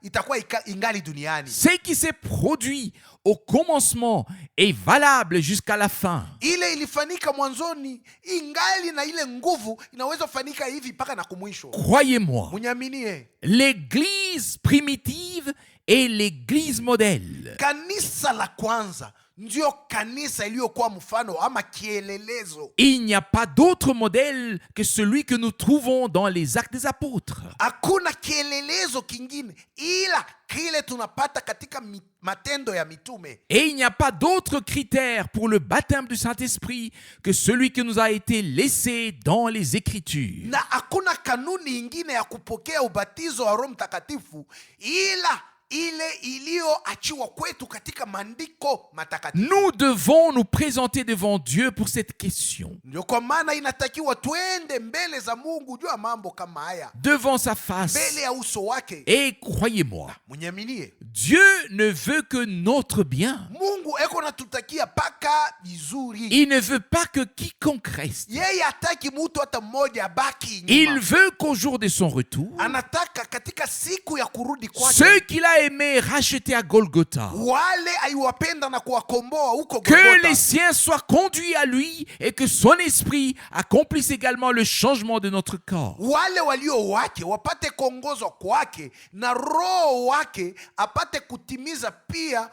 itakuwa ingali duniani. Ce qui s'est produit au commencement est valable jusqu'à la fin. Ile ilifanyika mwanzoni ingali na ile nguvu inaweza kufanyika hivi mpaka na kumwisho. Croyez-moi, Munyaminie, l'Église primitive et l'Église modèle kanisa la kwanza ndio kanisa iliyokuwa mfano ama kielelezo. Il n'y a pas d'autre modèle que celui que nous trouvons dans les Actes des Apôtres. Hakuna kielelezo kingine ila kile tunapata katika matendo ya mitume. Et il n'y a pas d'autre critère pour le baptême du Saint-Esprit que celui qui nous a été laissé dans les Écritures. Na hakuna kanuni ingine ya kupokea ubatizo wa Roho Mtakatifu ila ile iliyoachiwa kwetu katika maandiko matakatifu. Nous devons nous présenter devant Dieu pour cette question. Ndio kwa maana inatakiwa tuende mbele za Mungu juu ya mambo kama haya, Devant sa face. mbele ya uso wake. Et croyez-moi, Mnyaminie, Dieu ne veut que notre bien. Mungu eko natutakia paka vizuri. Il ne veut pas que quiconque reste. Yeye hataki mtu hata mmoja abaki Il nyuma. veut qu'au jour de son retour, Anataka katika siku ya kurudi kwake, ceux qu'il a aimés rachetés à Golgotha, wale aiwapenda na kuwakomboa huko que les Golgotha, siens soient conduits à lui et que son esprit accomplisse également le changement de notre corps. wale walio wake wapate kuongozwa kwake na Roho wake apate kutimiza pia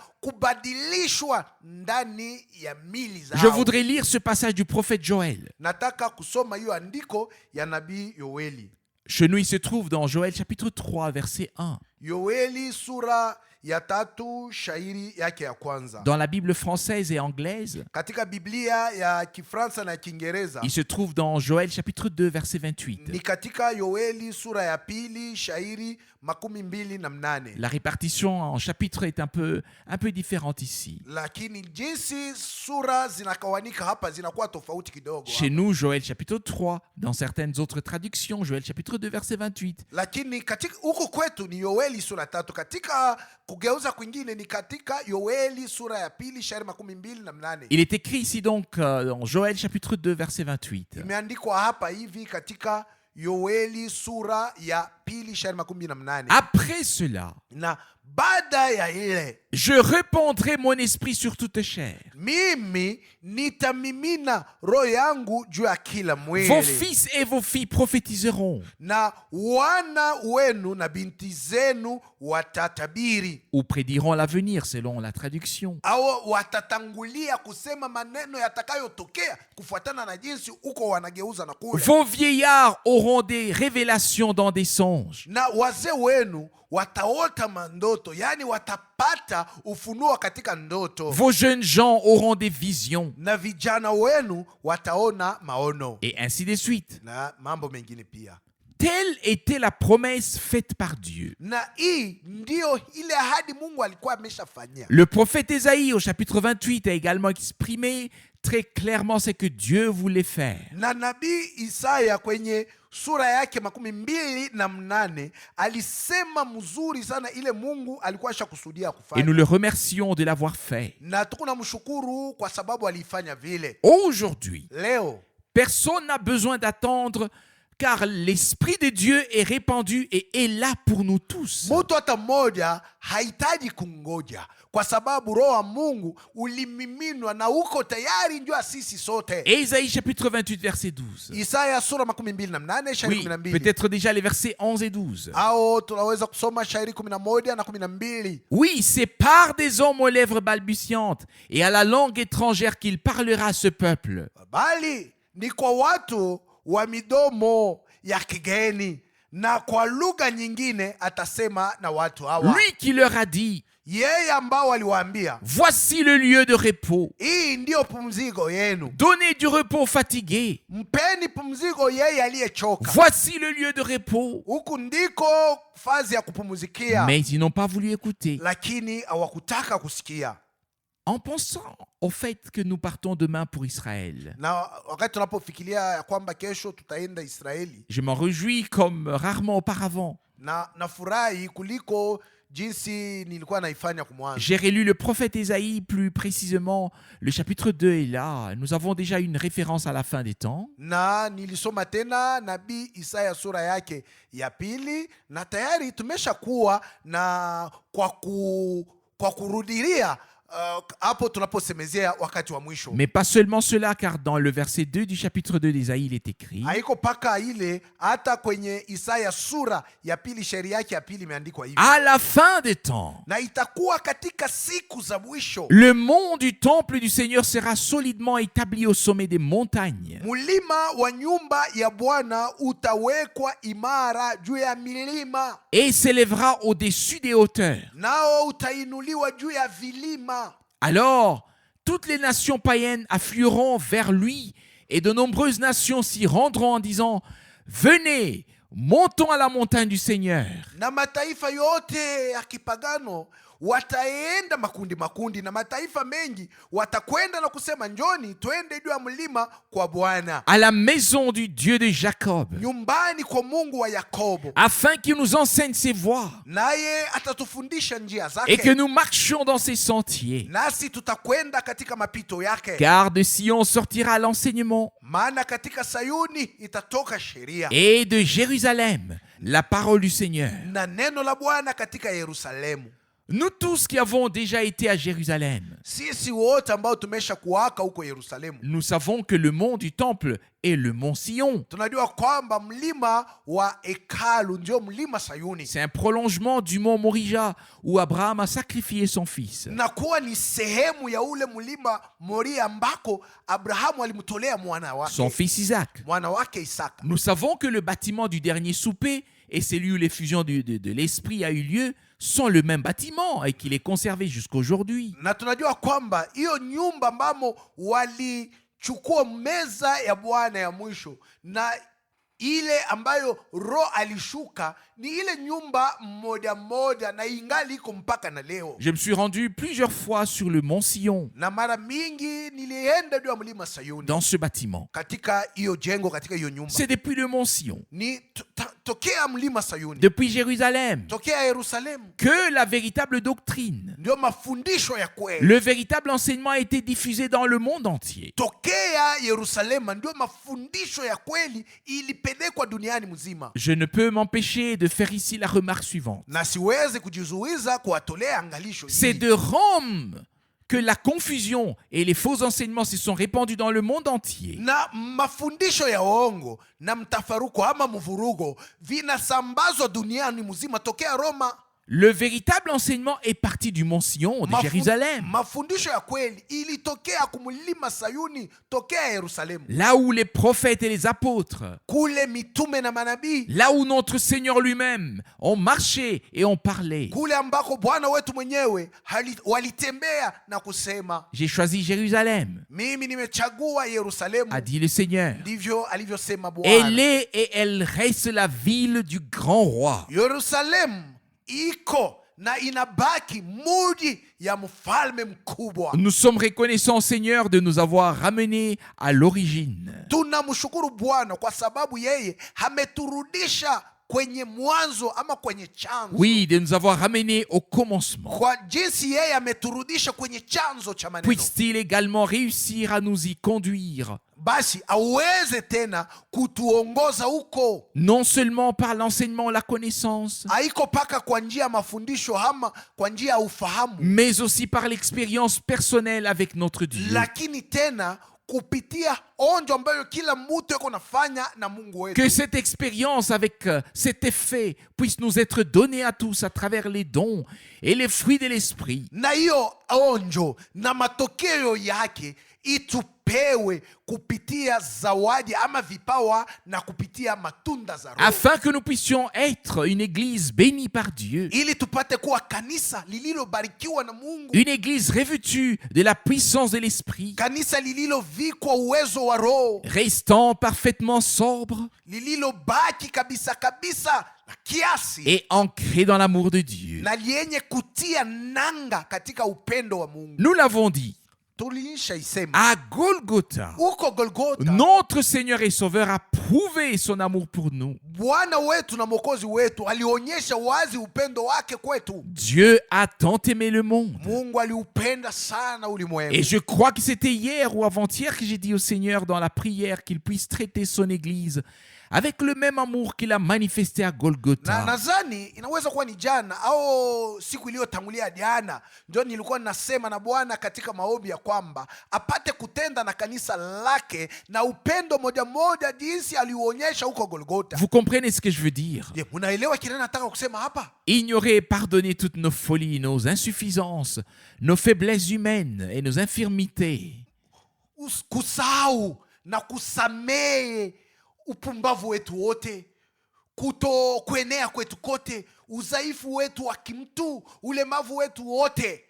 kubadilishwa ndani ya mili zao. Je voudrais lire ce passage du prophète Joël. Nataka kusoma hiyo andiko ya nabii Yoeli. Chez nous, il se trouve dans Joël chapitre 3, verset 1. Yoeli sura ya 3 shairi yake ya kwanza. Dans la Bible française et anglaise, Katika Biblia ya Kifransa na Kiingereza il se trouve dans Joël chapitre 2, verset 28. ni katika Yoeli sura ya 2 shairi 28. La répartition en chapitres est un peu différente ici. Lakini jinsi sura zinakawanika hapa zinakuwa tofauti kidogo. Chez nous, Joël chapitre 3, dans certaines autres traductions, Joël chapitre 2, verset 28. Lakini katika huko kwetu ni Yoeli sura 3, katika kugeuza kwingine ni katika Yoeli sura ya 2 shairi 28. Il est écrit ici donc dans Joël chapitre 2, verset 28. Imeandikwa hapa hivi katika Yoeli sura ya 2 shairi 28. Après cela, Na baada ya ile, je répandrai mon esprit sur toute chair. mimi nitamimina roho yangu juu ya kila Vos mwili, fils et vos filles prophétiseront na wana wenu na binti zenu watatabiri, ou prédiront l'avenir selon la traduction. au watatangulia kusema maneno yatakayotokea kufuatana na jinsi uko wanageuza na kule. Vos vieillards auront des révélations dans des songes. Na wazee wenu wataota mandoto, yani watapata ufunuo katika ndoto. Vos jeunes gens auront des visions. Na vijana wenu wataona maono Et ainsi de suite. na mambo mengine pia. Telle était la promesse faite par Dieu. Na hii ndio ile ahadi Mungu alikuwa ameshafanyia. Le prophète Ésaïe au chapitre 28 a également exprimé très clairement ce que Dieu voulait faire. Na nabii Isaya kwenye sura yake 28 alisema mzuri sana ile Mungu alikuwa ashakusudia Et kufanya. nous le remercions de l'avoir fait. Na tunamshukuru kwa sababu alifanya vile. Aujourd'hui, Leo personne n'a besoin d'attendre car l'Esprit de Dieu est répandu et est là pour nous tous. mtu hata mmoja hahitaji kungoja kwa sababu roho wa Mungu ulimiminwa na uko tayari njoo sisi sote. Et Isaïe chapitre 28 verset 12. Isaya sura 28 shairi Oui, 12. peut-être déjà les versets 11 et 12. Au tunaweza kusoma shairi 11 na 12. Oui, c'est par des hommes aux lèvres balbutiantes et à la langue étrangère qu'il parlera à ce peuple. Bali ni kwa watu wa midomo ya kigeni na kwa lugha nyingine atasema na watu hawa. Lui qui leur a dit, Yeye ambao aliwaambia, voici le lieu de repos. hii ndio pumziko yenu. Donnez du repos aux fatigués. Mpeni pumziko yeye aliyechoka. Voici le lieu de repos. Huku ndiko fazi ya kupumzikia. Mais ils n'ont pas voulu écouter. Lakini hawakutaka kusikia. En pensant au fait que nous partons demain pour Israël, Na wakati tunapofikiria ya kwamba kesho tutaenda Israeli, je m'en réjouis comme rarement auparavant. na nafurahi kuliko jinsi nilikuwa naifanya kumwanzo. J'ai relu le prophète Ésaïe, plus précisément le chapitre 2 est là. Nous avons déjà une référence à la fin des temps. Na nilisoma tena nabii Isaya sura yake ya 2 na tayari tumeshakuwa na kwa kurudilia hapo tunaposemezea wakati wa mwisho. Mais pas seulement cela, car dans le verset 2 du chapitre 2 d'Ésaïe, il est écrit: Haiko paka ile, hata kwenye Isaya sura ya pili shairi yake ya pili imeandikwa hivi: à la fin des temps, na itakuwa katika siku za mwisho, le mont du temple du Seigneur sera solidement établi au sommet des montagnes, mlima wa nyumba ya Bwana utawekwa imara juu ya milima, et s'élèvera au-dessus des hauteurs. nao utainuliwa juu ya vilima. Alors, toutes les nations païennes afflueront vers lui, et de nombreuses nations s'y rendront en disant: venez, montons à la montagne du Seigneur. Na mataifa yote ya kipagano wataenda makundi makundi, na mataifa mengi watakwenda na kusema, njoni twende juu ya mlima kwa Bwana, À la maison du Dieu de Jacob, nyumbani kwa Mungu wa Yakobo, afin qu'il nous enseigne ses voies, naye atatufundisha njia et que zake, nous marchions dans ses sentiers. nasi tutakwenda katika mapito yake. Car de Sion sortira l'enseignement, Maana katika Sayuni itatoka sheria, et de Jérusalem la parole du Seigneur. na neno la Bwana katika Yerusalemu. Nous tous qui avons déjà été à Jérusalem, Sisi wote ambao tumesha kuwaka huko Yerusalemu, nous savons que le mont du temple est le mont Sion. tunajua kwamba mlima wa hekalu ndio mlima Sayuni, C'est un prolongement du mont Morija où Abraham a sacrifié son fils. na kuwa ni sehemu ya ule mlima Moria ambako Abrahamu alimtolea Son fils Isaac. mwana wake Isaka. Nous savons que le bâtiment du dernier souper et celui où l'effusion de l'esprit a eu lieu sont le même bâtiment et qu'il est conservé jusqu'aujourd'hui. Na tunajua kwamba hiyo nyumba ambamo walichukua meza ya Bwana ya mwisho na ile ambayo Roho alishuka ni ile nyumba moja moja, na ingali iko mpaka na leo. Je me suis rendu plusieurs fois sur le mont Sion, Na mara mingi nilienda juu ya mlima Sayuni, dans ce bâtiment. katika hiyo jengo, katika hiyo nyumba. C'est depuis le mont Sion, Ni tokea mlima Sayuni, depuis Jérusalem, tokea Yerusalemu, que la véritable doctrine, ndio mafundisho ya kweli. le véritable enseignement a été diffusé dans le monde entier. Tokea Yerusalemu ndio mafundisho ya kweli ilipelekwa duniani mzima. Je ne peux m'empêcher de faire ici la remarque suivante. Na siwezi kujizuiza kuwatolea angalisho C'est hili. de Rome que la confusion et les faux enseignements se sont répandus dans le monde entier. Na mafundisho ya uongo na mtafaruko ama mvurugo vinasambazwa duniani mzima tokea Roma. Le véritable enseignement est parti du mont Sion de Jérusalem, Mafundisho ya kweli ilitokea kumlima Sayuni, tokea Yerusalemu, là où les prophètes et les apôtres, kule mitume na manabii, là où notre Seigneur lui-même ont marché et ont parlé. kule ambako Bwana wetu mwenyewe walitembea na kusema, J'ai choisi Jérusalem, mimi nimechagua Yerusalemu, a dit le Seigneur. ndivyo alivyosema Bwana. Elle est et elle reste la ville du grand roi. Yerusalemu iko na inabaki muji ya mfalme mkubwa. Nous sommes reconnaissants, Seigneur, de nous avoir ramenés à l'origine. Tunamshukuru Bwana kwa sababu yeye ameturudisha kwenye mwanzo ama kwenye chanzo. Oui, de nous avoir ramenés au commencement. Kwa jinsi yeye ameturudisha kwenye chanzo cha maneno, Puisse-t-il également réussir à nous y conduire, basi aweze tena kutuongoza huko, non seulement par l'enseignement, la connaissance, haiko paka kwa njia ya mafundisho ama kwa njia ya ufahamu, mais aussi par l'expérience personnelle avec notre Dieu. lakini tena kupitia onjo ambayo kila mtu yuko nafanya na Mungu wetu. Que cette expérience avec cet effet puisse nous être donnée à tous à travers les dons et les fruits de l'esprit, Na hiyo onjo na matokeo yake itupewe kupitia zawadi ama vipawa na kupitia matunda za Roho, afin que nous puissions être une église bénie par Dieu, ili tupate kuwa kanisa lililobarikiwa na Mungu, une église revêtue de la puissance de l'esprit, kanisa lililovikwa uwezo wa Roho, restant parfaitement sobre lililobaki kabisa kabisa na kiasi, et ancré dans l'amour de Dieu. na lienye kutia nanga katika upendo wa Mungu. Nous l'avons dit, Tuliisha isema à Golgotha, huko Golgotha, notre Seigneur et Sauveur a prouvé son amour pour nous. Bwana wetu na Mwokozi wetu alionyesha wazi upendo wake kwetu. Dieu a tant aimé le monde. Mungu aliupenda sana ulimwengu. Et je crois que c'était hier ou avant-hier que j'ai dit au Seigneur dans la prière qu'il puisse traiter son Église avec le même amour qu'il a manifesté à Na Golgotha. nadhani inaweza kuwa ni jana au siku iliyotangulia jana, ndio nilikuwa ninasema na Bwana katika maombi ya kwamba apate kutenda na kanisa lake na upendo moja moja jinsi aliuonyesha huko Golgotha. Vous comprenez ce que je veux dire? Je, unaelewa kile nataka kusema hapa? Ignorer et pardonner toutes nos folies, nos insuffisances, nos faiblesses humaines et nos infirmités. Kusahau na kusamehe upumbavu wetu wote, kuto kuenea kwetu kote, udhaifu wetu wa kimtu, ulemavu wetu wote,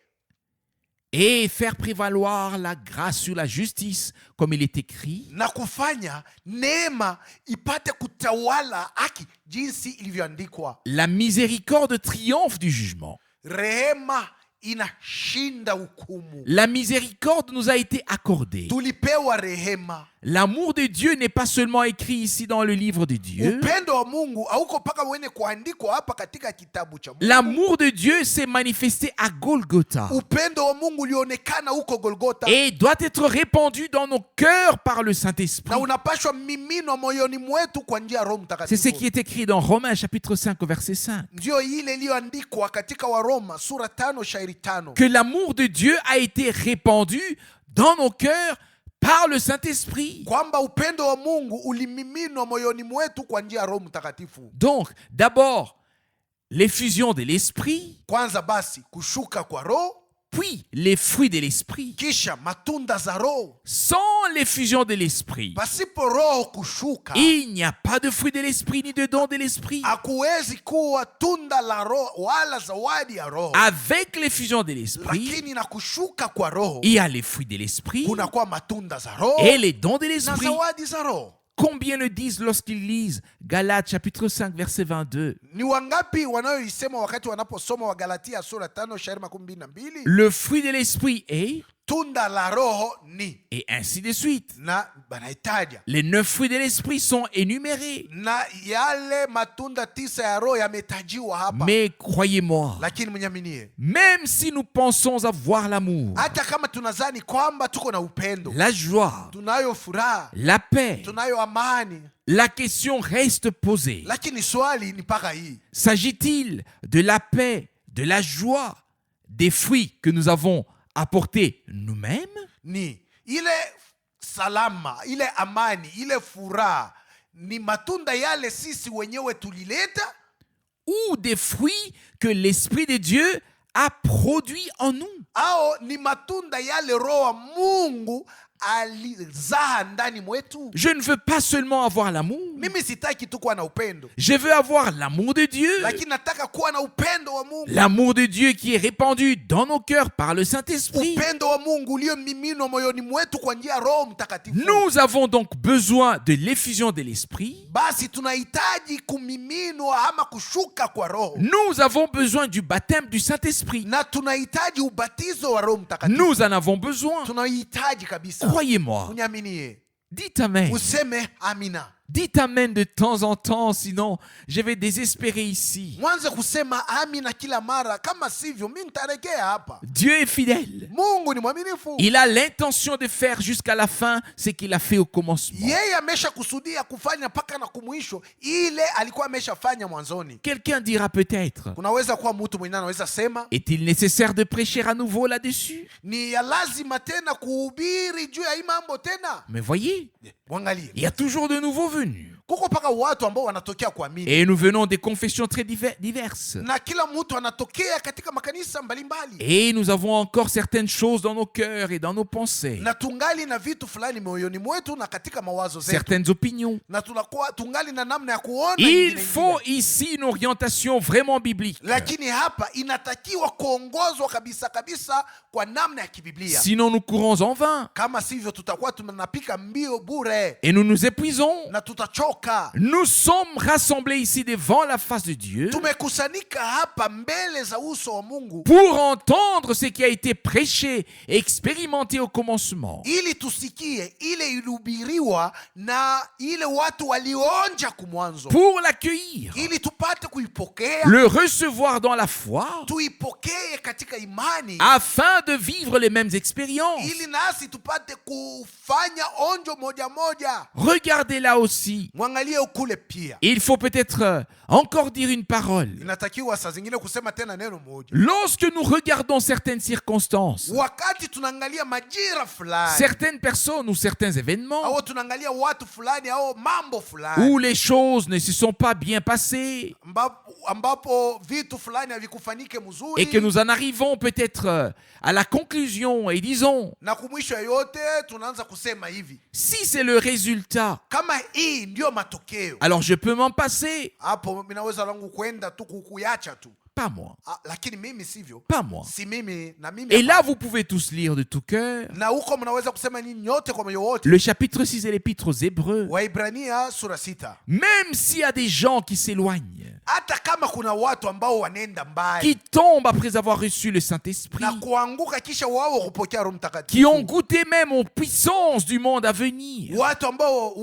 Et faire prévaloir la grâce sur la justice, comme il est écrit. na kufanya neema ipate kutawala haki jinsi ilivyoandikwa. La miséricorde triomphe du jugement. Rehema inashinda hukumu. La miséricorde nous a été accordée. Tulipewa rehema. L'amour de Dieu n'est pas seulement écrit ici dans le livre de Dieu. Upendo wa Mungu hauko paka wene kuandikwa hapa katika kitabu cha Mungu. L'amour de Dieu s'est manifesté à Golgotha Upendo wa Mungu ulionekana huko Golgotha, et doit être répandu dans nos cœurs par le na Saint-Esprit. unapashwa miminwa moyoni mwetu kwa njia ya Roho C'est ce qui Mtakatifu. est écrit dans Romains chapitre 5 verset 5. Ndio ile iliyoandikwa katika Waroma sura 5 shairi 5, Que l'amour de Dieu a été répandu dans nos cœurs par le Saint-Esprit. kwamba upendo wa Mungu ulimiminwa moyoni mwetu kwa njia ya Roho Mtakatifu. Donc, d'abord, l'effusion de l'Esprit, Kwanza basi kushuka kwa Roho, puis les fruits de l'Esprit. kisha matunda za Roho. Sans l'effusion de l'Esprit, Pasipo Roho kushuka, il n'y a pas de fruit de l'Esprit ni de don de l'Esprit. hakuwezi kuwa tunda la Roho wala zawadi ya Roho. Avec l'effusion de l'Esprit, Lakini na kushuka kwa Roho il y a les fruits de l'Esprit kunakuwa matunda za Roho et les dons de na l'Esprit. zawadi za Roho. Combien le disent lorsqu'ils lisent Galates chapitre 5 verset 22? Ni wangapi wanayoisema wakati wanaposoma Wagalatia sura 5 shairi 22? Le fruit de l'Esprit est, Tunda la Roho ni, et ainsi de suite. na banaitaja, Les 9 fruits de l'Esprit sont énumérés. na yale matunda 9 ya Roho yametajiwa hapa. Mais croyez-moi, Lakini mnyaminie, même si nous pensons avoir l'amour, hata kama tunazani kwamba tuko na upendo, la joie, tunayo furaha, la paix, tunayo amani, la question reste posée. lakini swali ni paka hii: S'agit-il de la paix, de la joie, des fruits que nous avons apportés nous-mêmes, ni ile salama, ile amani, ile furaha ni matunda yale sisi wenyewe tulileta, ou des fruits que l'Esprit de Dieu a produits en nous? au ni matunda yale Roho wa Mungu alizaa ndani mwetu? Je ne veux pas seulement avoir l'amour, Mimi sitaki tu kuwa na upendo, je veux avoir l'amour de Dieu. lakini nataka kuwa na upendo wa Mungu. L'amour de Dieu qui est répandu dans nos cœurs par le Saint-Esprit. Upendo wa Mungu uliomiminwa moyoni mwetu kwa njia ya Roho Mtakatifu. Nous avons donc besoin de l'effusion de l'Esprit. Basi tunahitaji kumiminwa ama kushuka kwa Roho, Nous avons besoin du baptême du Saint-Esprit. na tunahitaji ubatizo wa Roho Mtakatifu. Nous en avons besoin. Tunahitaji kabisa. Croyez-moi. Unyaminie, Dites Amen. useme amina. Dites Amen de temps en temps, sinon je vais désespérer ici. Mwanze kusema amina kila mara, kama sivyo mimi nitaregea hapa. Dieu est fidèle. Mungu ni mwaminifu. Il a l'intention de faire jusqu'à la fin ce qu'il a fait au commencement. Yeye amesha kusudia kufanya mpaka na kumwisho ile alikuwa ameshafanya mwanzoni. Quelqu'un dira peut-être, Kunaweza kuwa mtu mwingine anaweza sema est-il nécessaire de prêcher à nouveau là-dessus? ni ya lazima tena kuhubiri juu ya hii mambo tena. Mais voyez, Mwangalie, il y a toujours de nouveaux venus. kuko paka watu ambao wanatokea kuamini, Et nous venons des confessions très diverses. na kila mtu anatokea katika makanisa mbalimbali, Et nous avons encore certaines choses dans nos cœurs et dans nos pensées. na tungali na vitu fulani moyoni mwetu na katika mawazo zetu, Certaines opinions. na tunakuwa tungali na namna ya kuona Il ingine faut ingine. ici une orientation vraiment biblique. Lakini hapa inatakiwa kuongozwa kabisa kabisa kwa namna ya kibiblia. Sinon nous courons en vain Kama sivyo tutakuwa tunapika mbio bure et nous nous épuisons. na tutachoka. Nous sommes rassemblés ici devant la face de Dieu Tumekusanika hapa mbele za uso wa Mungu pour entendre ce qui a été prêché et expérimenté au commencement. ili tusikie ile ilihubiriwa na ile watu walionja kumwanzo, Pour l'accueillir. ili tupate tupate kuipokea, le recevoir dans la foi, tuipokee katika imani, afin de vivre les mêmes expériences. ili nasi tupate kufanya onjo moja moja. Regardez là aussi. Mwangalie ukule pia. Il faut peut-être encore dire une parole. Inatakiwa saa zingine kusema tena neno moja. Lorsque nous regardons certaines circonstances, Wakati tunaangalia majira fulani, certaines personnes ou certains événements, au tunaangalia watu fulani au mambo fulani, où les choses ne se sont pas bien passées, ambapo vitu fulani havikufanyike mzuri, et que nous en arrivons peut-être à la conclusion et disons, na kumwisho ya yote tunaanza kusema hivi, si c'est le résultat, kama hii ndio matokeo, alors je peux m'en passer. hapo minaweza langu kwenda tu kukuacha tu. Pas moi. Lakini mimi sivyo. Pas moi. Si mimi na mimi. Et là, vous pouvez tous lire de tout cœur Na huko mnaweza kusema nini nyote kwa moyo wote. le chapitre 6 et l'épître aux Hébreux. Waibrania sura 6. Même s'il y a des gens qui s'éloignent, Hata kama kuna watu ambao wanaenda mbali, qui tombent après avoir reçu le Saint-Esprit, na kuanguka kisha wao kupokea Roho Mtakatifu, qui ont goûté même aux puissances du monde à venir, watu ambao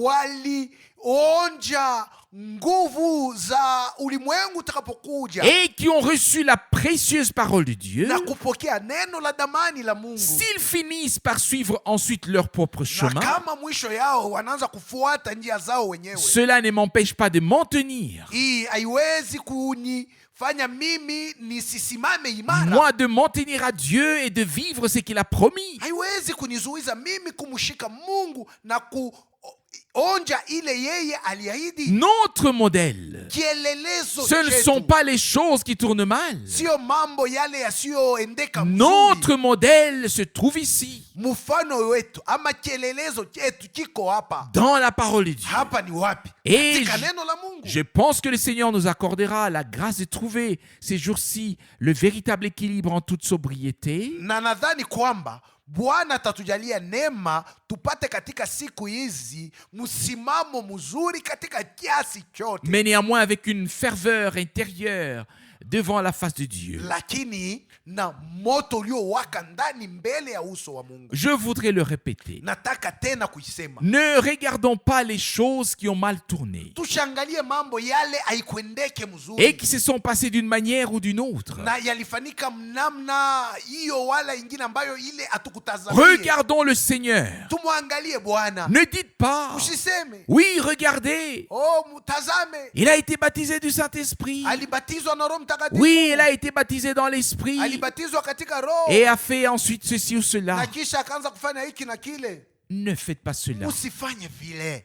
walionja nguvu za ulimwengu utakapokuja, et qui ont reçu la précieuse parole de Dieu, na kupokea neno la damani la Mungu, s'ils finissent par suivre ensuite leur propre na chemin, kama mwisho yao wanaanza kufuata njia zao wenyewe, cela ne m'empêche pas de m'en tenir, hii haiwezi kunifanya mimi nisisimame imara, moi de m'en tenir à Dieu et de vivre ce qu'il a promis. haiwezi kunizuiza mimi kumshika Mungu na kuonja ile yeye aliahidi. Notre modèle, Kielelezo ce ne chetu sont pas les choses qui tournent mal. sio mambo yale yasiyoendeka Notre mzuri. modèle se trouve ici, Mfano wetu ama kielelezo chetu kiko hapa. dans la parole de Dieu. Hapa ni wapi? Et Katika neno la Mungu. je pense que le Seigneur nous accordera la grâce de trouver ces jours-ci le véritable équilibre en toute sobriété, Na nadhani kwamba Bwana atatujalia neema tupate katika siku hizi msimamo mzuri katika kiasi chote, mais néanmoins avec une ferveur intérieure devant la face de Dieu. lakini na moto uliowaka ndani mbele ya uso wa Mungu. Je voudrais le répéter. Nataka tena kuisema, Ne regardons pas les choses qui ont mal tourné tushangalie mambo yale haikwendeke et mzuri qui se sont passées d'une manière ou d'une autre. na yalifanyika mnamna hiyo wala ingine ambayo ile hatukutazamia. Regardons le Seigneur. Tumwangalie Bwana. Ne dites pas, Usiseme, oui, regardez, oh mtazame, il a été baptisé du Saint-Esprit. alibatizwa na Roho Mtakatifu. Oui, il a été baptisé dans l'Esprit Alibatizwa katika Roho. et a fait ensuite ceci ou cela. Na kisha akaanza kufanya hiki na kile. Ne faites pas cela. Usifanye vile.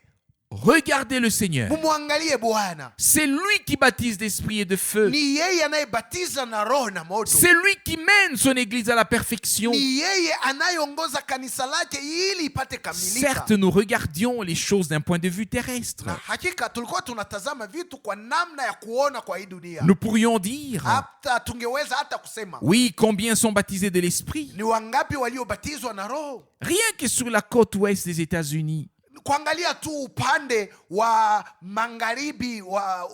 Regardez le Seigneur. Mumwangalie Bwana. C'est lui qui baptise d'esprit et de feu. Ni yeye anayebatiza na Roho na moto. C'est lui qui mène son église à la perfection. Ni yeye anayeongoza kanisa lake ili ipate kamilika. Certes, nous regardions les choses d'un point de vue terrestre. Na hakika tulikuwa tunatazama vitu kwa namna ya kuona kwa hii dunia. Nous pourrions dire, Hata tungeweza hata kusema, oui, combien sont baptisés de l'esprit? ni wangapi waliobatizwa na Roho? Rien que sur la côte ouest des États-Unis. Kuangalia tu upande wa magharibi wa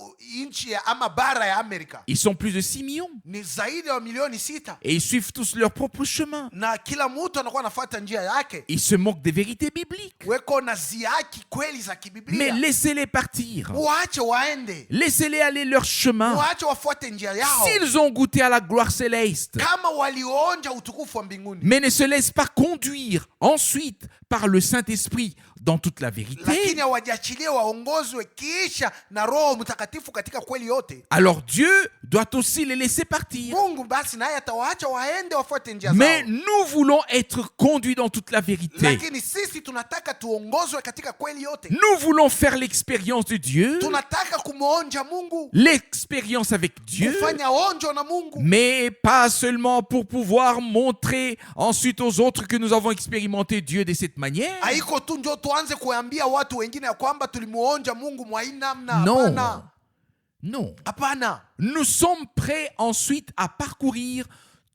nchi ya ama bara ya Amerika, Ils sont plus de 6 millions. ni zaidi ya milioni 6, Et ils suivent tous leur propre chemin. na kila mtu anakuwa anafuata njia yake. Ils se moquent des vérités bibliques. Weko na ziaki kweli za Mais kibiblia. laissez-les partir. Waache waende, Laissez-les aller leur chemin. waache wafuate njia yao, S'ils ont goûté à la gloire céleste, kama walionja utukufu wa mbinguni, mais ne se laissent pas conduire ensuite par le Saint-Esprit dans toute la vérité, lakini hawajiachilie waongozwe kisha na Roho Mtakatifu katika kweli yote, alors Dieu doit aussi les laisser partir. Mungu basi naye atawaacha waende wafuate njia Mais zao. nous voulons être conduits dans toute la vérité. Lakini sisi tunataka tuongozwe katika kweli yote. Nous voulons faire l'expérience de Dieu, Tunataka kumuonja Mungu, l'expérience avec Dieu, kufanya onjo na Mungu, mais pas seulement pour pouvoir montrer ensuite aux autres que nous avons expérimenté Dieu de cette manière. haiko tu ndio tuanze kuambia watu wengine ya kwamba tulimuonja Mungu mwa hii namna. Non. Hapana, Non. hapana. Nous sommes prêts ensuite à parcourir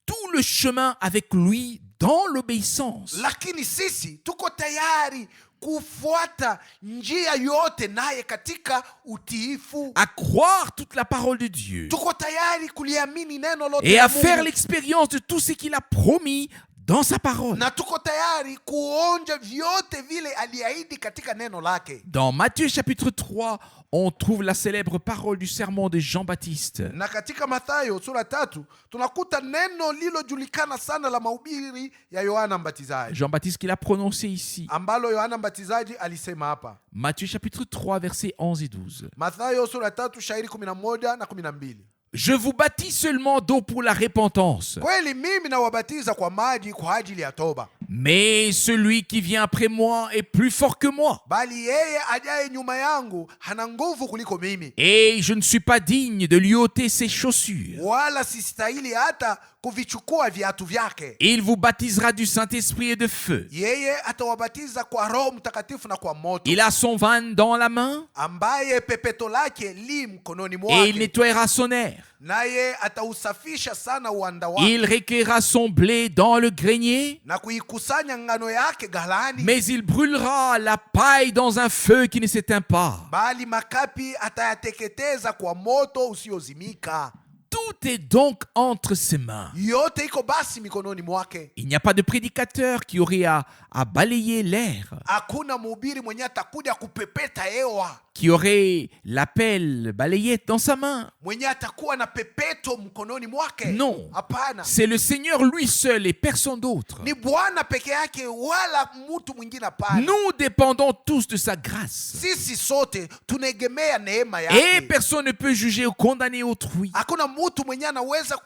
tout le chemin avec lui dans l'obéissance. Lakini sisi tuko tayari kufuata njia yote naye katika utiifu. À croire toute la parole de Dieu Tuko tayari kuliamini neno lote et la à faire Mungu. l'expérience de tout ce qu'il a promis dans sa parole. Na tuko tayari kuonja vyote vile aliahidi katika neno lake. Dans Matthieu chapitre 3, on trouve la célèbre parole du sermon de Jean-Baptiste. Na katika Mathayo sura 3 tunakuta neno lilojulikana sana la mahubiri ya Yohana Mbatizaji Jean-Baptiste qui l'a prononcé ici. ambalo Yohana Mbatizaji alisema hapa. Matthieu chapitre 3, versets 11 et 12. Mathayo sura 3 shairi 11 na 12. Je vous baptise seulement d'eau pour la repentance. Kweli mimi nawabatiza kwa maji kwa ajili ya toba, Mais celui qui vient après moi est plus fort que moi. bali yeye ajaye nyuma yangu hana nguvu kuliko mimi, Et je ne suis pas digne de lui ôter ses chaussures. wala sistahili hata kuvichukua viatu vyake. Il vous baptisera du Saint-Esprit et de feu. Yeye atawabatiza kwa Roho Mtakatifu na kwa moto, Il a son van dans la main ambaye pepeto lake li mkononi et il mwake, nettoiera son air. naye atausafisha sana uwanda wake Il recueillera son blé dans le grenier, na kuikusanya ngano yake ghalani, mais il brûlera la paille dans un feu qui ne s'éteint pas. bali makapi atayateketeza kwa moto usiozimika. Tout est donc entre ses mains. Yote iko basi mikononi mwake. Il n'y a pas de prédicateur qui aurait à balayer l'air, Hakuna mhubiri mwenye atakuja kupepeta hewa, qui aurait la pelle balayette dans sa main. mwenye atakuwa na pepeto mkononi mwake. Non. Hapana, C'est le Seigneur lui seul et personne d'autre. ni Bwana peke yake, wala mtu mwingine. Hapana, Nous dépendons tous de sa grâce. sisi sote tunaegemea neema Et yake. personne ne peut juger ou condamner autrui. Hakuna mtu mwenye anaweza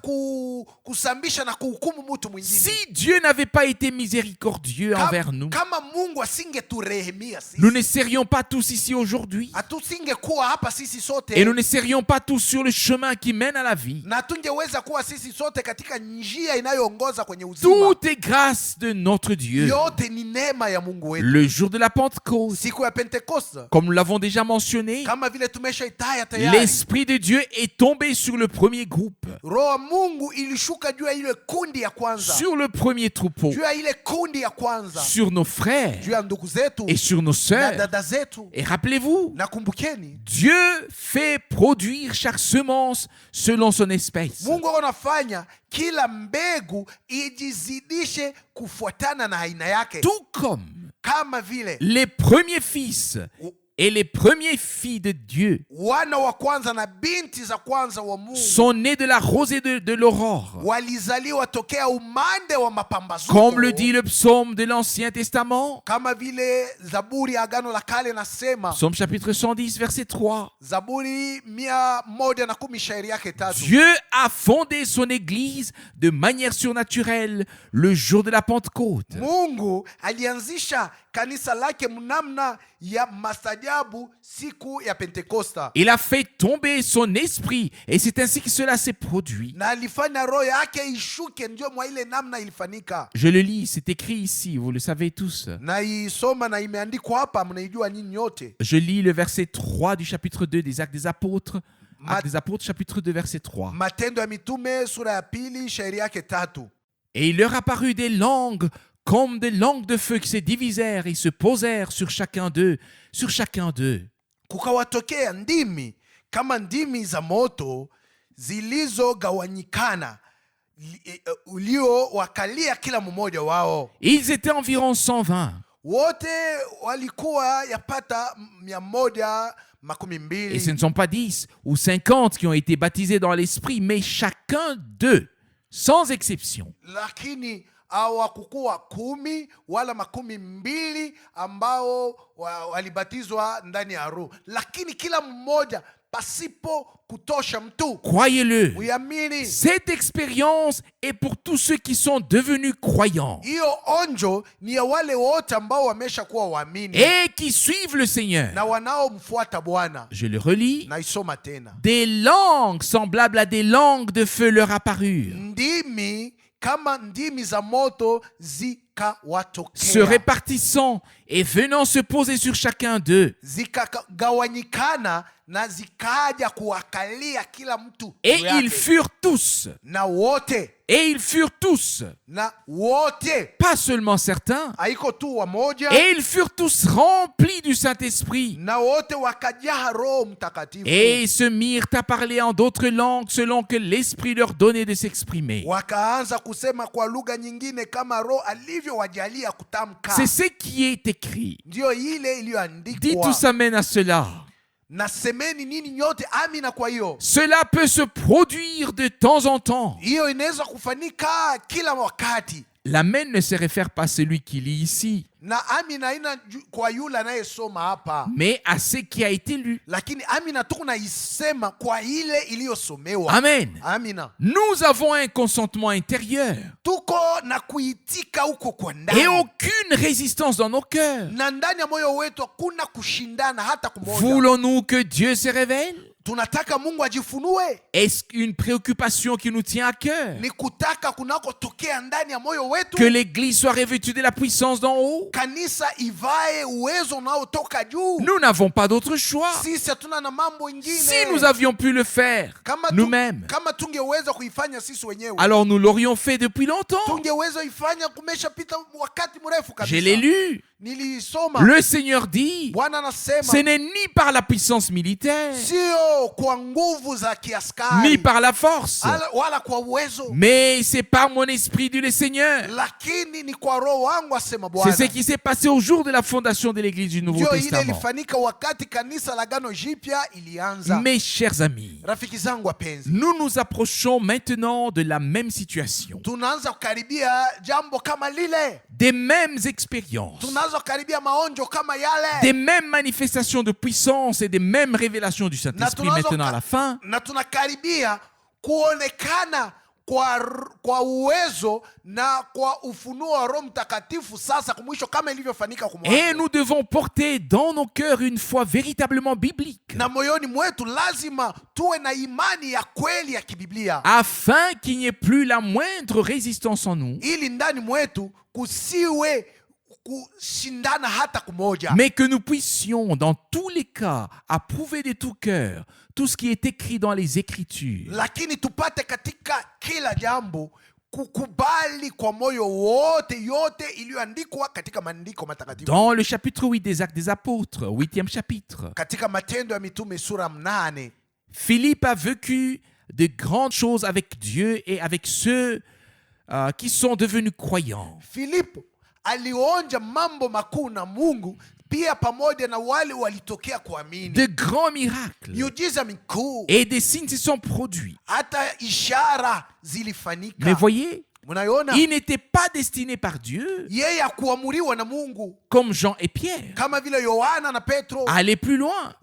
kusambisha na kuhukumu mtu mwingine. Si Dieu n'avait pas été miséricordieux envers nous, Kama Mungu asingeturehemia nous sisi, ne serions pas tous ici aujourd'hui. hatusingekuwa hapa sisi sote, Et nous ne serions pas tous sur le chemin qui mène à la vie. na tungeweza kuwa sisi sote katika njia inayoongoza kwenye uzima. Tout est grâce de notre Dieu. Yote ni neema ya Mungu wetu. Le jour de la Pentecôte, Siku ya Pentekoste, comme nous l'avons déjà mentionné, kama vile tumeshaitaya tayari, l'Esprit de Dieu est tombé sur le premier groupe, Roho wa Mungu ilishuka juu ya ile kundi ya kwanza, sur le premier troupeau, juu ya ile kundi ya kwanza, sur nos frères juu ya ndugu zetu et sur nos na sœurs. dada zetu. Et rappelez-vous, Na kumbukeni, Dieu fait produire chaque semence selon son espèce. Mungu anafanya kila mbegu ijizidishe kufuatana na aina yake, Tout comme kama vile les premiers fils et les premières filles de Dieu wana wa kwanza na binti za kwanza wa Mungu sont nés de la rosée de l'aurore, walizaliwa tokea umande wa mapambazuko, comme le dit le psaume de l'Ancien Testament, kama vile Zaburi ya Agano la Kale nasema, psaume chapitre 110, verset 3. Zaburi 110 shairi yake 3. Dieu a fondé son église de manière surnaturelle le jour de la Pentecôte. Mungu alianzisha kanisa lake mnamna ya mastajabu siku ya Pentekosta, Il a fait tomber son esprit et c'est ainsi que cela s'est produit. na alifanya roho yake ishuke, ndio mwa ile namna ilifanyika. Je le lis, c'est écrit ici, vous le savez tous. Na isoma na imeandikwa hapa, mnaijua nyinyi nyote. Je lis le verset 3 du chapitre 2 des Actes des Apôtres. Actes des Apôtres, chapitre 2, verset 3. Matendo ya Mitume sura ya 2 shairi yake 3. Et il leur apparut des langues comme des langues de feu qui se divisèrent et se posèrent sur chacun d'eux, sur chacun d'eux. Kukawatokea ndimi kama ndimi za moto zilizogawanyikana, uliowakalia kila mmoja wao. Ils étaient environ 120. Wote walikuwa yapata 112. Et ce ne sont pas 10 ou 50 qui ont été baptisés dans l'esprit, mais chacun d'eux, sans exception. Lakini hawakukuwa 10 wala 12 ambao walibatizwa ndani ya Roho, lakini kila mmoja pasipo kutosha mtu. Croyez-le, Uyamini, cette expérience est pour tous ceux qui sont devenus croyants hiyo onjo ni ya wale wote ambao wameshakuwa waamini et qui suivent le Seigneur. na wanaomfuata Bwana. Je le relis. Naisoma tena, Des langues semblables à des langues de feu leur apparurent, ndimi kama ndimi za moto se zikawatokea, répartissant et venant se poser sur chacun d'eux. zikagawanyikana na zikaja kuwakalia kila mtu Et juu yake. ils furent tous, Na wote, et ils furent tous, na wote, pas seulement certains, haiko tu wamoja, et ils furent tous remplis du Saint-Esprit. na wote wakajaa Roho Mtakatifu, Et ils se mirent à parler en d'autres langues selon que l'Esprit leur donnait de s'exprimer. wakaanza kusema kwa lugha nyingine kama Roho alivyowajalia kutamka. C'est ce qui est écrit. Ndiyo ile Dis iliyoandikwa. tous amen à cela. Na semeni nini nyote amina. Kwa hiyo Cela peut se produire de temps en temps. hiyo inaweza kufanyika kila wakati. L'amen ne se réfère pas à celui qui lit ici, Na amina ina kwa yule anayesoma hapa, mais à ce qui a été lu. lakini amina tu kunaisema kwa ile iliyosomewa. Amen. Amina. Nous avons un consentement intérieur Tuko na kuitika huko kwa et ndani, aucune résistance dans nos cœurs. na ndani ya moyo wetu hakuna kushindana hata kumoja. Voulons-nous que Dieu se révèle? Tunataka Mungu ajifunue, Est-ce une préoccupation qui nous tient à cœur? ni kutaka kunakotokea ndani ya moyo wetu, Que l'Église soit revêtue de la puissance d'en haut? kanisa ivae uwezo unaotoka juu. Nous n'avons pas d'autre choix. Sisi hatuna na mambo ingine. Si nous avions pu le faire nous-mêmes, kama tungeweza kuifanya sisi wenyewe, alors nous l'aurions fait depuis longtemps. tungeweza ifanya kumeshapita wakati mrefu Je l'ai kabisa. lu. Nilisoma Le Seigneur dit, Bwana anasema ce n'est ni par la puissance militaire, sio kwa nguvu za ni kiaskari par la force, wala kwa uwezo, mais c'est par mon esprit, dit le Seigneur. lakini ni kwa roho wangu, asema C'est ce Bwana. qui s'est passé au jour de la fondation de l'Église du Nouveau Ndio ile Testament. ilifanyika wakati kanisa la Agano Jipya ilianza. Mes chers amis, Rafiki zangu wapenzi, nous nous approchons maintenant de la même situation, tunaanza kukaribia jambo kama lile, des mêmes expériences, tunaanza kukaribia maonjo kama yale, des mêmes manifestations de puissance et des mêmes révélations du na Saint-Esprit maintenant à la fin. na tunakaribia kuonekana kwa uwezo na kwa ufunuo wa Roho Mtakatifu sasa kumwisho, kama ilivyofanyika kwa Et mwanzo. nous devons porter dans nos cœurs une foi véritablement biblique, Na moyoni mwetu lazima tuwe na imani ya kweli ya kibiblia, afin qu'il n'y ait plus la moindre résistance en nous, ili ndani mwetu kusiwe kushindana hata kumoja, mais que nous puissions, dans tous les cas, approuver de tout cœur tout ce qui est écrit dans les Écritures. lakini tupate katika kila jambo kukubali kwa moyo wote yote iliyoandikwa katika maandiko matakatifu. Dans le chapitre 8 des Actes des Apôtres, 8e chapitre, Katika Matendo ya Mitume sura 8, Philippe a vécu de grandes choses avec Dieu et avec ceux qui sont devenus croyants. Filipo alionja mambo makuu na Mungu, pia pamoja na wale walitokea kuamini. De grands miracles Miujiza mikuu et des signes se sont produits. hata ishara Mais zilifanyika. voyez, Mnaiona, il n'était pas destiné par Dieu, yeye akuamuriwa na Mungu comme Jean et Pierre, kama vile Yohana na Petro à aller plus loin.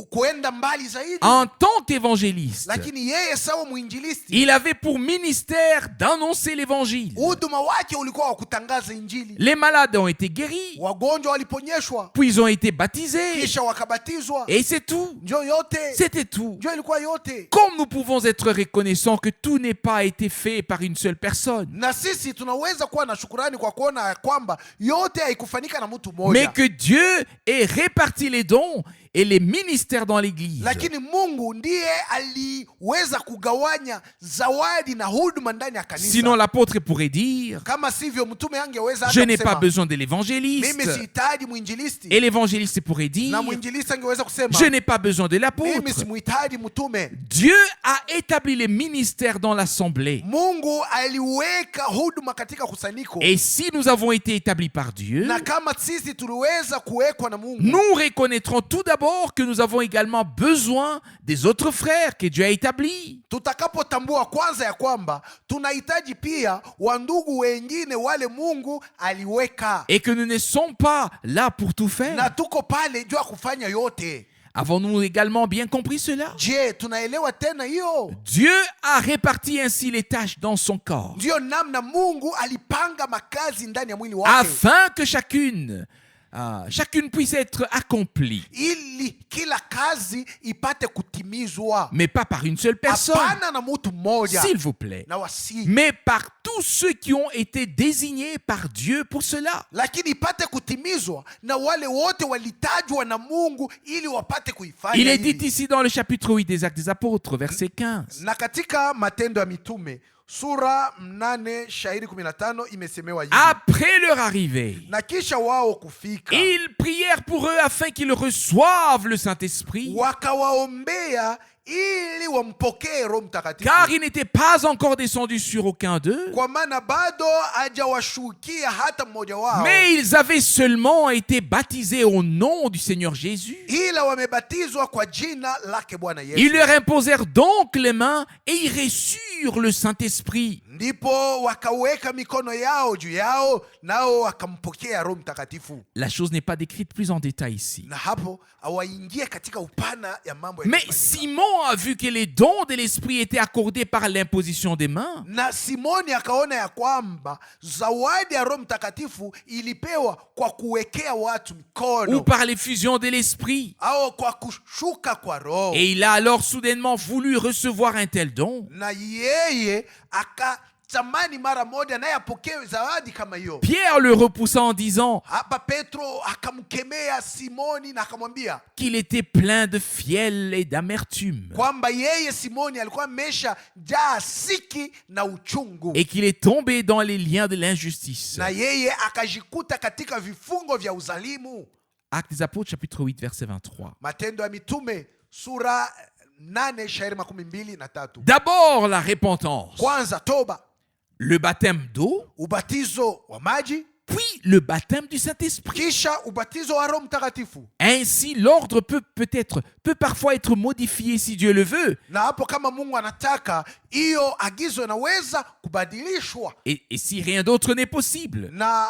kuenda mbali zaidi, En tant qu'évangéliste, lakini yeye sawa mwinjilisti, il avait pour ministère d'annoncer l'évangile. huduma wake ulikuwa wa kutangaza Injili. Les malades ont été guéris, Wagonjwa waliponyeshwa, puis ils ont été baptisés. kisha wakabatizwa. Et c'est tout. Njo yote, C'était tout. njo ilikuwa yote. Comme nous pouvons être reconnaissants que tout n'est pas été fait par une seule personne, Na sisi tunaweza kuwa na shukurani kwa kuona ya kwamba yote haikufanyika na mtu mais mmoja, que Dieu ait réparti les dons et les ministères dans l'Église. lakini Mungu ndiye aliweza kugawanya zawadi na huduma ndani ya kanisa. Sinon, l'apôtre pourrait dire, Kama sivyo mtume angeweza je hata n'ai pas kusema besoin de mimi l'évangéliste. sihitaji mwinjilisti, Et l'évangéliste pourrait dire, na mwinjilisti angeweza kusema je n'ai pas besoin de mimi l'apôtre. simuhitaji mtume. Dieu a établi les ministères dans l'assemblée. Mungu aliweka huduma katika kusanyiko, Et si nous avons été établis par Dieu, na kama sisi tuliweza kuwekwa na Mungu, nous reconnaîtrons tout d'abord que nous avons également besoin des autres frères que Dieu a établis. tutakapotambua kwanza ya kwamba tunahitaji pia wandugu wengine wale Mungu aliweka, Et que nous ne sommes pas là pour tout na faire. tuko pale juu ya kufanya yote. Avons-nous également bien compris cela? Je, tunaelewa tena hiyo? Dieu a réparti ainsi les tâches dans son corps, Ndiyo namna Mungu alipanga makazi ndani ya mwili wake, afin que chacune puisse être accomplie, ili kila kazi ipate kutimizwa, mais pas par une seule personne, hapana na mtu mmoja, s'il vous plaît, na wasi, mais par tous ceux qui ont été désignés par Dieu pour cela. lakini ipate kutimizwa na wale wote walitajwa na Mungu ili wapate kuifanya Il est hili. dit ici dans le chapitre 8 des Actes des Apôtres, verset 15. Na katika Matendo ya Mitume sura 8 shairi 15 imesemewa hivi: Après leur arrivée, na kisha wao kufika, ils prièrent pour eux afin qu'ils reçoivent le Saint-Esprit. wakawaombea ili wampokee Roho Mtakatifu, car il n'était pas encore descendu sur aucun d'eux, kwa maana bado hajawashukia hata mmoja wao, mais ils avaient seulement été baptisés au nom du Seigneur Jésus. ila wamebatizwa kwa jina lake Bwana Yesu. Ils leur imposèrent donc les mains et ils reçurent le Saint-Esprit. Ndipo wakaweka mikono yao juu yao, nao wakampokea Roho Mtakatifu. La chose n'est pas décrite plus en détail ici. Na hapo hawaingie katika upana ya mambo Mais yaliyofanyika. Simon a vu que les dons de l'Esprit étaient accordés par l'imposition des mains. Na Simoni akaona ya kwamba zawadi ya Roho Mtakatifu ilipewa kwa kuwekea watu Ou mikono par l'effusion de l'Esprit. au kwa kushuka kwa Roho. Et il a alors soudainement voulu recevoir un tel don. Na yeye akatamani mara moja naye apokee zawadi kama hiyo. Pierre le repoussa en disant Hapa Petro akamkemea Simoni na akamwambia qu'il était plein de fiel et d'amertume kwamba yeye Simoni alikuwa amesha jaa siki na uchungu, et qu'il est tombé dans les liens de l'injustice. na yeye akajikuta katika vifungo vya uzalimu. Actes des Apôtres chapitre 8 verset 23. Matendo ya Mitume sura 8 shairi 23. D'abord la repentance, Kwanza toba, le baptême d'eau, ubatizo wa maji, puis le baptême du Saint-Esprit. kisha ubatizo wa Roho Mtakatifu. Ainsi, l'ordre peut parfois être modifié si Dieu le veut. Na hapo kama Mungu anataka, hiyo agizo inaweza kubadilishwa, Et si rien d'autre n'est possible. na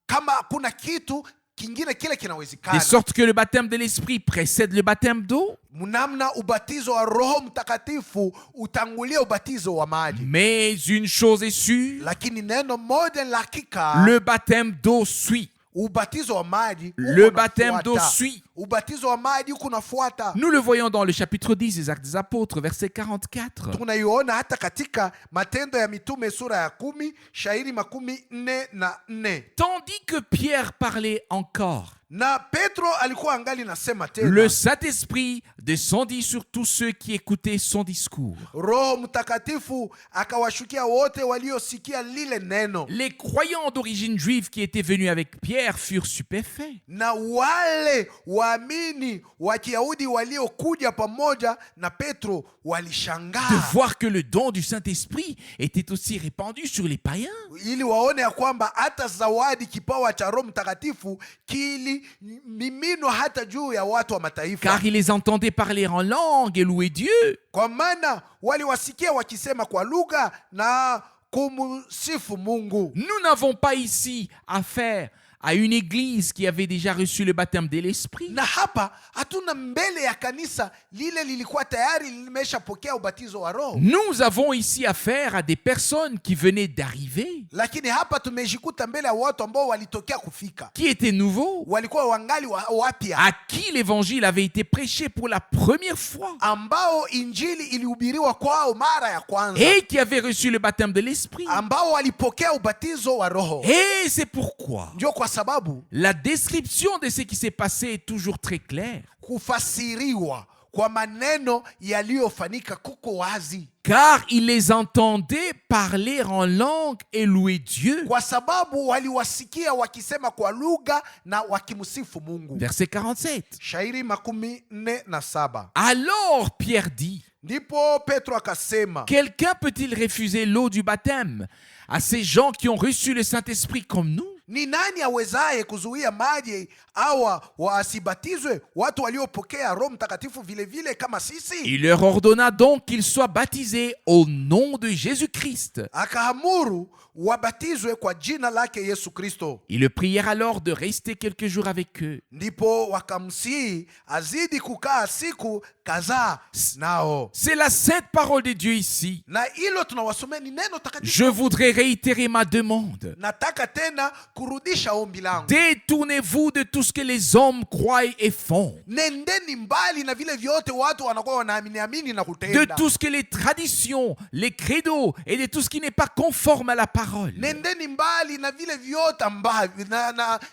kama kuna kitu kingine kile De kinawezekana, sorte que le baptême de l'Esprit précède le baptême d'eau. namna ubatizo wa Roho Mtakatifu utangulia ubatizo wa maji. Mais une chose est sûre, Lakini neno moja la hakika, le baptême d'eau suit. ubatizo wa maji Le uko baptême unafuata. d'eau suit. Ubatizo wa maji uko unafuata. Nous le voyons dans le chapitre 10 des Actes des Apôtres, verset 44. Tunaiona hata katika Matendo ya Mitume sura ya 10 shairi 44. Tandis que Pierre parlait encore, Na Petro alikuwa angali nasema tena, le Saint-Esprit descendit sur tous ceux qui écoutaient son discours. Roho Mtakatifu akawashukia wote waliosikia lile neno, Les croyants d'origine juive qui étaient venus avec Pierre furent stupéfaits. na wale waamini wa Kiyahudi waliokuja pamoja na Petro De walishangaa, voir que le don du Saint-Esprit était aussi répandu sur les païens. ili waone ya kwamba hata zawadi kipawa cha Roho Mtakatifu kilimiminwa hata juu ya watu wa mataifa, Car ils les entendaient parler en langue et louer Dieu. kwa maana waliwasikia wakisema kwa lugha na kumsifu Mungu. Nous n'avons pas ici affaire à une église qui avait déjà reçu le baptême de l'Esprit. Na hapa hatuna mbele ya kanisa lile lilikuwa tayari limeshapokea ubatizo wa Roho, Nous avons ici affaire à des personnes qui venaient d'arriver, lakini hapa tumejikuta mbele ya watu ambao walitokea kufika, qui étaient nouveaux, walikuwa wangali wapya, à qui l'évangile avait été prêché pour la première fois ambao injili ilihubiriwa kwao mara ya kwanza, et qui avaient reçu le baptême de l'Esprit. ambao walipokea ubatizo wa Roho. Et c'est pourquoi Ndio kwa sababu la description de ce qui s'est passé est toujours très claire. kufasiriwa kwa maneno yaliyofanyika kuko wazi, Car ils les entendaient parler en langue et louer Dieu. kwa sababu waliwasikia wakisema kwa lugha na wakimsifu Mungu. Verset 47. Shairi 47. Alors Pierre dit, Ndipo Petro akasema, quelqu'un peut-il refuser l'eau du baptême à ces gens qui ont reçu le Saint-Esprit comme nous? ni nani awezaye kuzuia maji awa wasibatizwe watu waliopokea Roho Mtakatifu vile vile kama sisi? Il leur ordonna donc qu'ils soient baptisés au nom de Jésus-Christ. Akaamuru wabatizwe kwa jina lake Yesu Kristo. Ils le prièrent alors de rester quelques jours avec eux. Ndipo wakamsihi azidi kukaa siku kadhaa nao. C'est la sainte parole de Dieu ici. Na hilo tunawasomea ni neno takatifu. Je voudrais réitérer ma demande. Nataka tena kurudisha ombi langu. Détournez-vous de tout ce que les hommes croient et font. Nendeni mbali na vile vyote watu wanakuwa wanaamini na De kutenda. tout ce que les traditions, les credos et de tout ce qui n'est pas conforme à la parole. Nendeni mbali na vile vyote ambavyo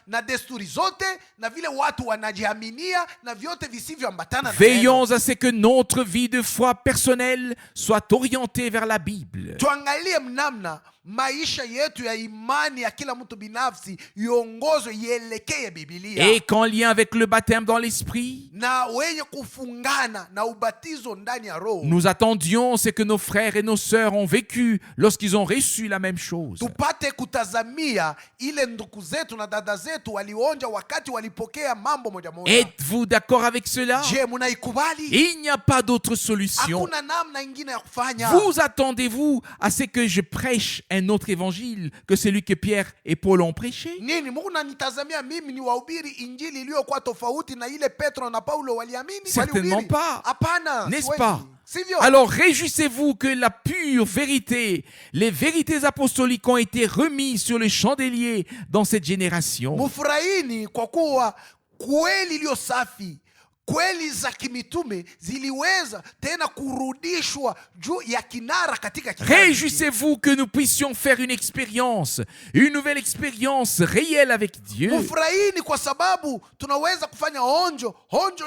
na desturi zote na vile watu wanajiaminia na vyote visivyoambatana na neno. Veillons à ce que notre vie de foi personnelle soit orientée vers la Bible. Tuangalie mnamna maisha yetu ya imani ya kila mtu binafsi iongozwe ielekee Biblia, et qu'en lien avec le baptême dans l'esprit, na wenye kufungana na ubatizo ndani ya Roho, nous attendions ce que nos frères et nos sœurs ont vécu lorsqu'ils ont reçu la même chose. tupate kutazamia ile ndugu zetu na dada zetu walionja wakati walipokea mambo moja moja. Êtes-vous d'accord avec cela? Je, munaikubali? Il n'y a pas d'autre solution. Hakuna namna ingine ya kufanya. Vous attendez-vous à ce que je prêche un autre évangile que celui que Pierre et Paul ont prêché? Nini Mungu nanitazamia mimi ni wahubiri injili iliyokuwa tofauti na ile Petro na Paulo waliamini? Certainement pas. Hapana, N'est-ce siwezi. pas? Sivyo? Alors réjouissez-vous que la pure vérité, les vérités apostoliques ont été remises sur le chandelier dans cette génération. Mufurahini kwa kuwa kweli iliyo safi, kweli za kimitume ziliweza tena kurudishwa juu ya kinara katika kizazi. Réjouissez-vous que nous puissions faire une nouvelle expérience réelle avec Dieu. Mufurahini kwa sababu tunaweza kufanya onjo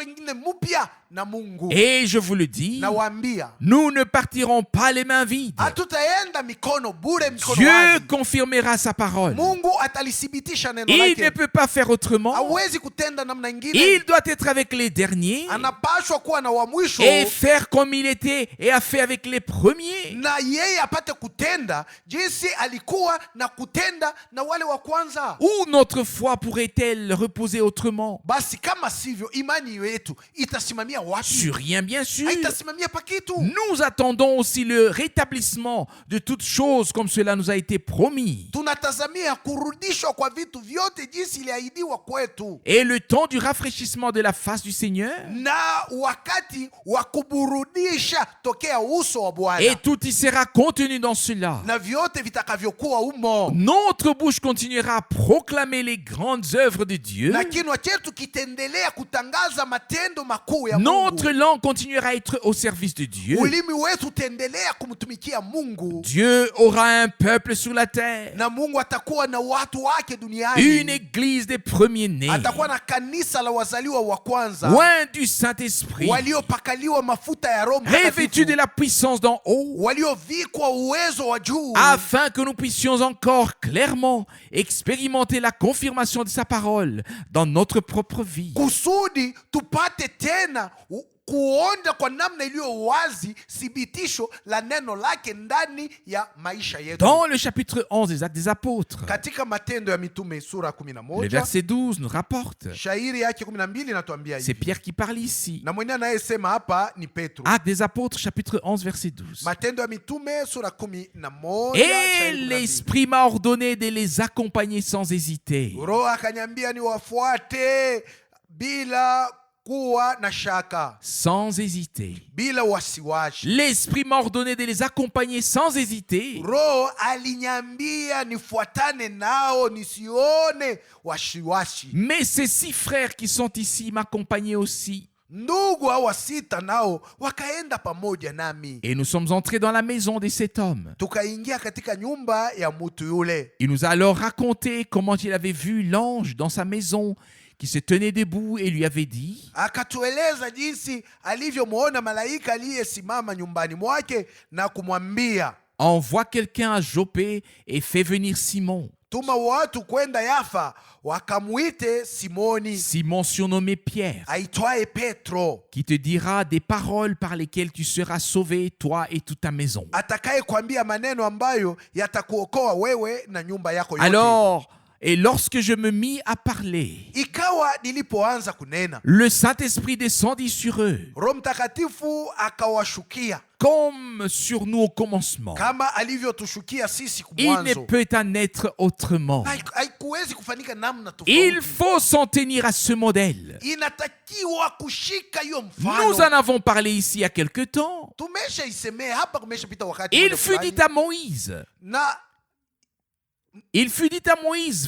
ingine mpya na Mungu. Et je vous le dis, Nawaambia, nous ne partirons pas les mains vides. hatutaenda mikono bure, mikono Dieu wazi. confirmera sa parole. Mungu atalithibitisha neno Il lake. ne peut pas faire autrement. Hawezi kutenda namna ingine. Il doit être avec les derniers Anapashwa kuwa na wa mwisho et faire comme il était et a fait avec les premiers. na yeye apate kutenda jinsi alikuwa na kutenda na wale wa kwanza. Où notre foi pourrait-elle reposer autrement? Basi kama sivyo, imani yetu itasimamia wapi? Sur rien, bien sûr. Haitasimamia pa kitu. Nous attendons aussi le rétablissement de toutes choses comme cela nous a été promis. Tunatazamia kurudishwa kwa vitu vyote jinsi iliahidiwa kwetu, Et le temps du rafraîchissement de la face du Seigneur. na wakati wa kuburudisha tokea uso wa Bwana, Et tout y sera contenu dans cela. na vyote vitakavyokuwa umo, Notre bouche continuera à proclamer les grandes œuvres de Dieu. na kinwa chetu kitendelea kutangaza matendo makuu ya Mungu. Notre langue continuera à être au service de Dieu. Ulimi wetu utaendelea kumtumikia Mungu, Dieu aura un peuple sur la terre, na Mungu atakuwa na watu wake une duniani. église des premiers-nés, Atakuwa na kanisa la wazaliwa wa kwanza loin du Saint-Esprit, waliopakaliwa mafuta ya Roho revêtus Mtakatifu, de la puissance d'en haut, waliovikwa uwezo wa juu, afin que nous puissions encore clairement expérimenter la confirmation de sa parole dans notre propre vie. kusudi tupate tena kuonja kwa namna iliyo wazi thibitisho la neno lake ndani ya maisha yetu. Dans le chapitre 11 des Actes des Apôtres, Katika Matendo ya Mitume sura le 11, verset 12 nous rapporte, shairi yake 12 inatuambia c'est hivi, Pierre qui parle ici. na mwenye anayesema hapa ni Petro. Actes des Apôtres, chapitre 11, verset 12. Matendo ya Mitume sura 11, Et shairi 12. l'Esprit m'a ordonné de les accompagner sans hésiter. Roho akanyambia ni wafuate bila kuwa na shaka, Sans hésiter. bila wasiwasi. L'Esprit m'a ordonné de les accompagner sans hésiter. Roho alinyambia nifuatane nao nisione wasiwasi. Mais ces 6 frères qui sont ici m'accompagnaient aussi. Ndugu hao sita nao wakaenda pamoja nami, Et nous sommes entrés dans la maison de cet homme. tukaingia katika nyumba ya mtu yule. Il nous a alors raconté comment il avait vu l'ange dans sa maison qui se tenait debout et lui avait dit: Akatueleza jinsi alivyomwona malaika aliyesimama nyumbani mwake na kumwambia, envoie quelqu'un à Joppé et fais venir Simon. tuma watu kwenda Yafa wakamwite Simoni Simon surnommé Pierre, aitwaye Petro, qui te dira des paroles par lesquelles tu seras sauvé, toi et toute ta maison. atakaye kwambia maneno ambayo yatakuokoa wewe na nyumba yako yote. Alors, et lorsque je me mis à parler, Ikawa nilipoanza kunena, le Saint-Esprit descendit sur eux, Roho Mtakatifu akawashukia comme sur nous au commencement. kama alivyotushukia sisi Il ne mwanzo. peut en être autrement. Haikuwezi kufanyika namna Il tofauti. faut s'en tenir à ce modèle. Inatakiwa kushika hiyo Nous mfano. en avons parlé ici il y a quelque temps. Tumeshaisemea hapa, kumeshapita wakati Il moja fut fulani. dit à Moïse, Na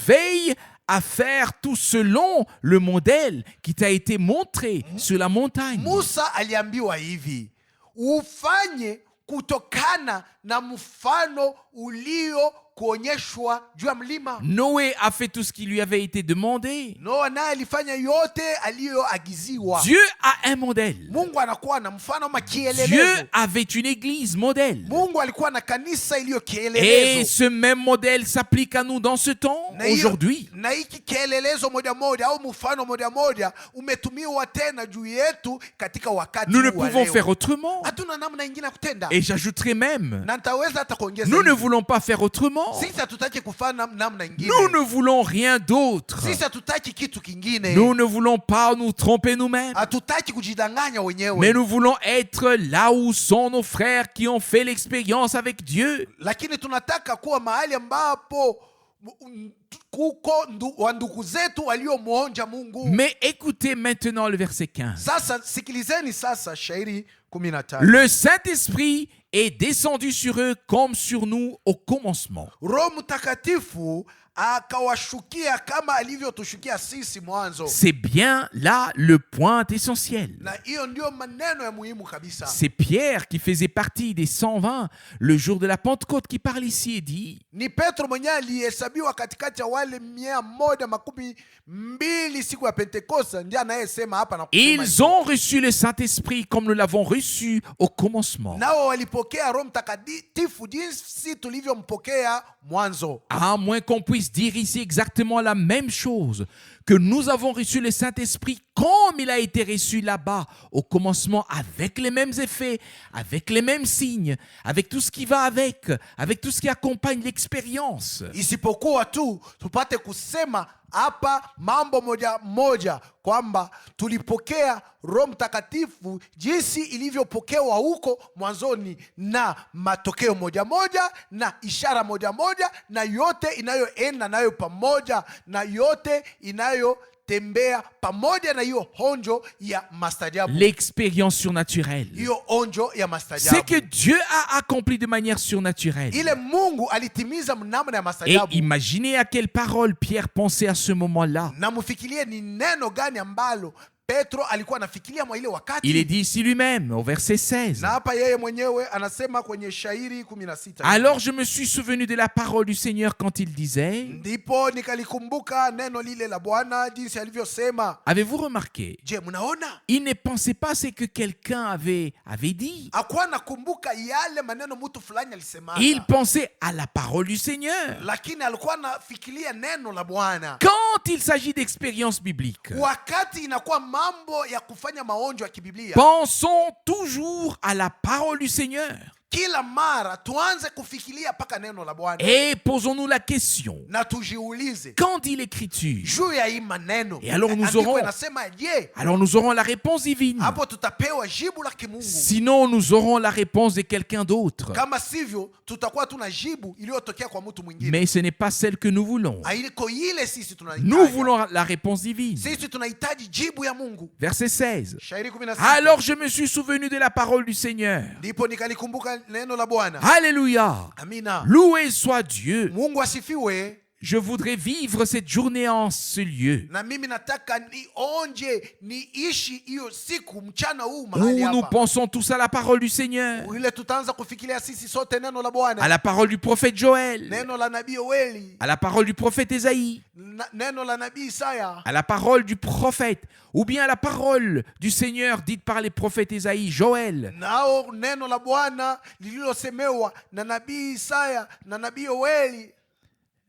veille à faire tout selon le modèle qui t'a été montré sur la montagne. Musa aliambiwa hivi, ufanye kutokana na mfano ulio kuonyeshwa juu ya mlima. Noé a fait tout ce qui lui avait été demandé. Noa naye alifanya yote aliyoagiziwa. Dieu a un modèle. Mungu anakuwa na mfano ama Dieu kielelezo. avait une église modèle. Mungu alikuwa na kanisa iliyo Et kielelezo. ce même modèle s'applique à nous dans ce temps, Na hiyo- aujourd'hui. na hiki kielelezo moja moja au mfano moja moja umetumiwa tena juu yetu katika wakati Nous ne huu wa pouvons leo. faire autrement. Hatuna namna ingine ya kutenda. Et j'ajouterai même, Na nitaweza hata kuongeza nous ne hivi. voulons pas faire autrement. Sisi hatutaki kufanya namna ingine. Nous ne voulons rien d'autre. Sisi hatutaki kitu kingine. Nous ne voulons pas nous tromper nous-mêmes. Hatutaki kujidanganya wenyewe. Mais nous voulons être là où sont nos frères qui ont fait l'expérience avec Dieu. Lakini tunataka kuwa mahali ambapo kuko wandugu zetu waliomwonja Mungu. Mais écoutez maintenant le verset 15. Sasa sikilizeni sasa shairi 15. Le Saint-Esprit est descendu sur eux comme sur nous au commencement. Roho Mtakatifu akawashukia kama alivyotushukia sisi mwanzo. C'est bien là le point essentiel. Na hiyo ndio maneno ya muhimu kabisa. C'est Pierre qui faisait partie des 120 le jour de la Pentecôte qui parle ici et dit: Ni Petro mwenyewe alihesabiwa katikati ya wale 112 siku ya Pentekoste, ndiye anayesema hapa na kusema ils ont reçu le Saint-Esprit comme nous l'avons reçu au commencement. nao walipokea Roho Mtakatifu jinsi tulivyompokea mwanzo. À moins qu'on puisse dire ici exactement la même chose, que nous avons reçu le Saint-Esprit comme il a été reçu là-bas au commencement, avec les mêmes effets, avec les mêmes signes, avec tout ce qui va avec tout ce qui accompagne l'expérience. Isipokuwa tu tupate kusema hapa mambo moja moja kwamba tulipokea Roho Mtakatifu jinsi ilivyopokewa huko mwanzoni, na matokeo moja moja na ishara moja moja, na yote inayoenda nayo pamoja, na yote inayotembea pamoja na hiyo onjo ya mastajabu. L'expérience surnaturelle. Hiyo onjo ya mastajabu. C'est que Dieu a accompli de manière surnaturelle. Ile Mungu alitimiza namna ya Et mastajabu. imaginez à quelle parole Pierre pensait à ce moment-là. Na mfikirie ni neno gani ambalo Petro alikuwa anafikiria mwa ile wakati. Il est dit ici lui-même au verset 16. Na hapa yeye mwenyewe anasema kwenye shairi 16. Alors je me suis souvenu de la parole du Seigneur quand il disait: Ndipo nikalikumbuka neno lile la Bwana jinsi alivyosema. Avez-vous remarqué? Je, mnaona? Il ne pensait pas ce que quelqu'un avait dit. Hakuwa nakumbuka yale maneno mtu fulani alisema. Il pensait à la parole du Seigneur. Lakini alikuwa anafikiria neno la Bwana. Quand il s'agit d'expérience biblique, Wakati inakuwa mambo ya kufanya maonjo ya kibiblia, pensons toujours à la parole du Seigneur. kila mara tuanze kufikiria paka neno la Bwana. Et posons-nous la question: Na tujiulize quand dit l'Écriture? juu ya hii maneno. Et alors nous Andiko aurons- inasema je? Alors nous aurons la réponse divine. Hapo tutapewa jibu la kimungu. Sinon, nous aurons la réponse de quelqu'un d'autre. Kama sivyo tutakuwa tuna jibu iliyotokea kwa mtu mwingine. Mais ce n'est pas celle que nous voulons. Haiko ile sisi tunahitaji. Nous voulons la réponse divine. Sisi tunahitaji jibu ya Mungu. Verset 16. Shairi 16. Alors je me suis souvenu de la parole du Seigneur. Ndipo nikalikumbuka neno la Bwana. Alléluia. Amina. Loué soit Dieu. Mungu asifiwe. Je voudrais vivre cette journée en ce lieu Na mimi nataka nionje niishi hiyo siku mchana huu où mahali nous hapa. pensons tous à la parole du Seigneur, Ile tutaanza kufikiria sisi sote neno la à Bwana. la parole du prophète Joël, Neno la nabii Yoeli, à la parole du prophète Ésaïe, neno la nabii Isaya, à la parole du prophète, ou bien à la parole du Seigneur dite par les prophètes Ésaïe, Joël. nao neno la Bwana lililosemewa na nabii Isaya na nabii Yoeli,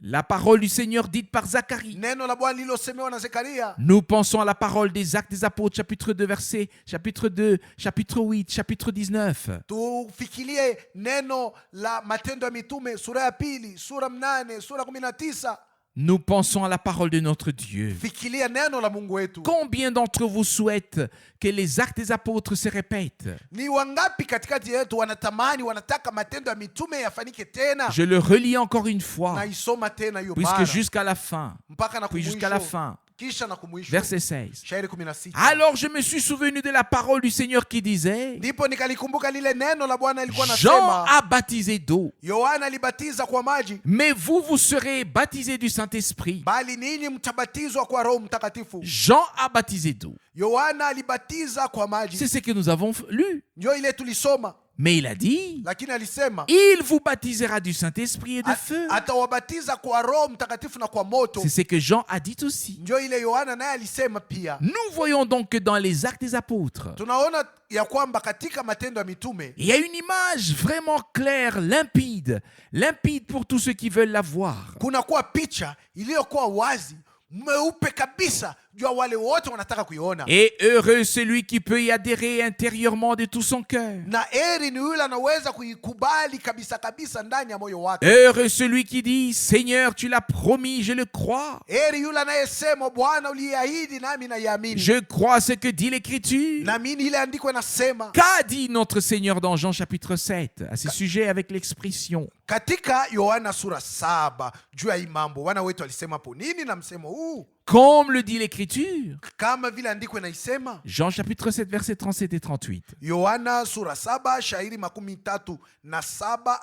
La parole du Seigneur dite par Zacharie. neno la Bwana lililosemewa na Zekaria. Nous pensons à la parole des Actes des Apôtres, chapitre 2, verset, chapitre 2, chapitre 8, chapitre 19. Tufikirie neno la Matendo ya Mitume sura ya pili, sura 8, sura 19. Nous pensons à la parole de notre Dieu. Fikiria neno la Mungu wetu. Combien d'entre vous souhaitent que les Actes des Apôtres se répètent? Ni wangapi katikati yetu wanatamani, wanataka Matendo ya Mitume yafanyike tena? Je le relis encore une fois, Naisoma tena hiyo puisque bara jusqu'à la fin, mpaka na puis jusqu'à la kumwisho. fin, Kisha na kumwisho. verset 16. Shairi 16. Alors je me suis souvenu de la parole du Seigneur qui disait: Ndipo nikalikumbuka lile neno la Bwana ilikuwa Jean nasema, a baptisé d'eau, Yohana alibatiza kwa maji, mais vous serez baptisés du Saint-Esprit. bali ninyi mtabatizwa kwa Roho Mtakatifu. Jean a baptisé d'eau. Yohana alibatiza kwa maji. C'est ce que nous avons lu. Ndio ile tulisoma. Mais il a dit, lakini alisema il vous baptisera du Saint-Esprit et de feu. atawabatiza kwa Roho Mtakatifu na kwa moto. C'est ce que Jean a dit aussi. Ndio ile Yohana naye alisema pia. Nous voyons donc que dans les Actes des Apôtres, Tunaona ya kwamba katika Matendo ya Mitume il y a une image vraiment claire, limpide pour tous ceux qui veulent la voir. kunakuwa picha iliyokuwa wazi mweupe kabisa juu ya wale wote wanataka kuiona. Et heureux celui qui peut y adhérer intérieurement de tout son cœur. Na heri ni yule anaweza kuikubali kabisa kabisa ndani ya moyo wake. Heureux celui qui dit, Seigneur, tu l'as promis, je le crois. Heri yule anayesema Bwana uliahidi nami naiamini. Je crois ce que dit l'Écriture. Naamini ile andiko inasema. Qu'a dit notre Seigneur dans Jean chapitre 7 à ce sujet avec l'expression? Katika Yohana sura 7 juu ya hii mambo wana wetu alisema hapo nini na msemo huu? Comme le dit l'Écriture. Kama vile andiko inaisema. Jean chapitre 7 versets 37 et 38. Yohana sura 7 shairi 37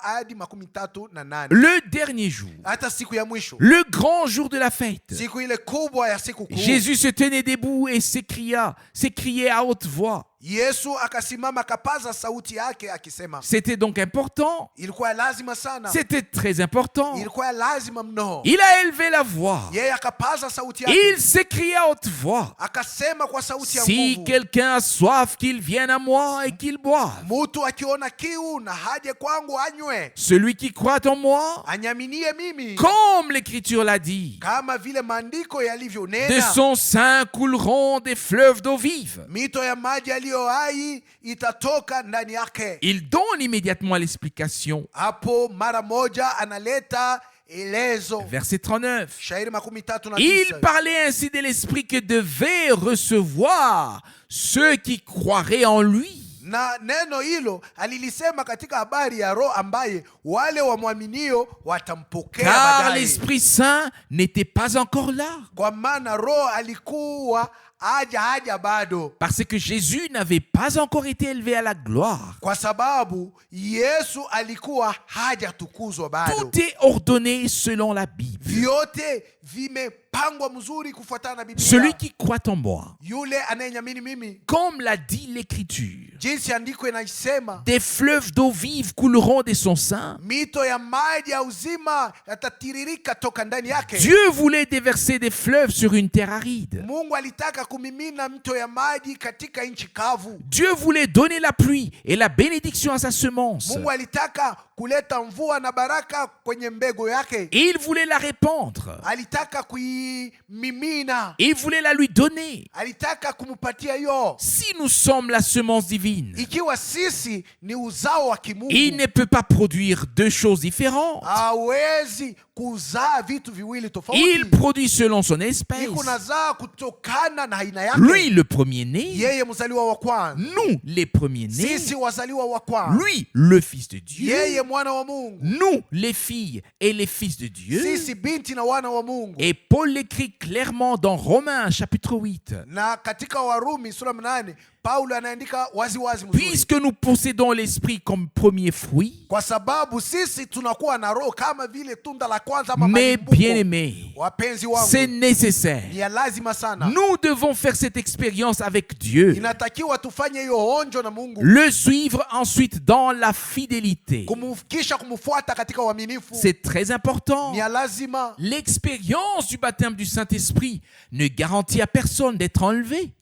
hadi 38. Le dernier jour, Hata siku ya mwisho, le grand jour de la fête, siku ile kubwa ya siku kuu, Jésus se tenait debout et s'écriait à haute voix. Yesu akasimama akapaza sauti yake akisema. C'était donc important. Ilikuwa lazima sana. C'était très important. Ilikuwa lazima mno. Il a élevé la voix. Yeye akapaza sauti yake. Il s'écria à haute voix. Akasema kwa sauti ya Si nguvu. quelqu'un a soif, qu'il vienne à moi et qu'il boive. Mutu akiona kiu na haje kwangu anywe. Celui qui croit en moi, Anyaminie mimi. comme l'Écriture l'a dit, Kama vile maandiko de yalivyonena. son sein couleront des fleuves d'eau vive. Mito ya maji yaliyo hai itatoka ndani yake. Il donne immédiatement l'explication. Hapo mara moja analeta elezo. Verset 39. Shairi 39. Il parlait ainsi de l'Esprit que devaient recevoir ceux qui croiraient en lui. Na neno hilo alilisema katika habari ya Roho ambaye wale wamwaminio watampokea Car baadaye. l'Esprit Saint n'était pas encore là. Kwa maana Roho alikuwa haja bado. Parce que Jésus n'avait pas encore été élevé à la gloire. Kwa sababu Yesu alikuwa hajatukuzwa bado. Tout est ordonné selon la Bible. Vyote vimepangwa mzuri kufuatana na Biblia. Celui qui croit en moi, Yule anayenyamini mimi, comme l'a dit l'Écriture, jinsi andiko inaisema, des fleuves d'eau vive couleront de son sein. mito ya maji ya uzima yatatiririka toka ndani yake. Dieu voulait déverser des fleuves sur une terre aride. Mungu alitaka kumimina mito ya maji katika nchi kavu. Dieu voulait donner la pluie et la bénédiction à sa semence. Mungu alitaka kuleta mvua na baraka kwenye mbegu yake. Et il voulait la répandre. Alitaka kuimimina. Et il voulait la lui donner. Alitaka kumupatia hiyo. Si nous sommes la semence divine, Ikiwa sisi ni uzao wa kimungu, il ne peut pas produire deux choses différentes. hawezi kuzaa vitu viwili tofauti. Il produit selon son espèce. Iko nazaa kutokana na aina yake. Lui, le premier-né. Yeye mzaliwa wa kwanza. Nous, les premiers-nés. Sisi wazaliwa wa kwanza. Lui, le Fils de Dieu. Yeye mwana wa Mungu. Nous, les filles et les fils de Dieu. Sisi binti na wana wa Mungu. Et Paul l'écrit clairement dans Romains chapitre 8. Na katika Warumi sura 8 Paulo anaandika waziwazi mzuri. Puisque nous possédons l'esprit comme premier fruit, Kwa sababu sisi tunakuwa na roho kama vile tunda la kwanza ama mes malimbuko. bien-aimés, Wapenzi wangu, c'est nécessaire. ni ya lazima sana. Nous devons faire cette expérience avec Dieu. Inatakiwa tufanye hiyo onjo na Mungu. Le suivre ensuite dans la fidélité. Kisha kumfuata katika uaminifu. C'est très important. Ni ya lazima. L'expérience du baptême du Saint-Esprit ne garantit à personne d'être enlevé.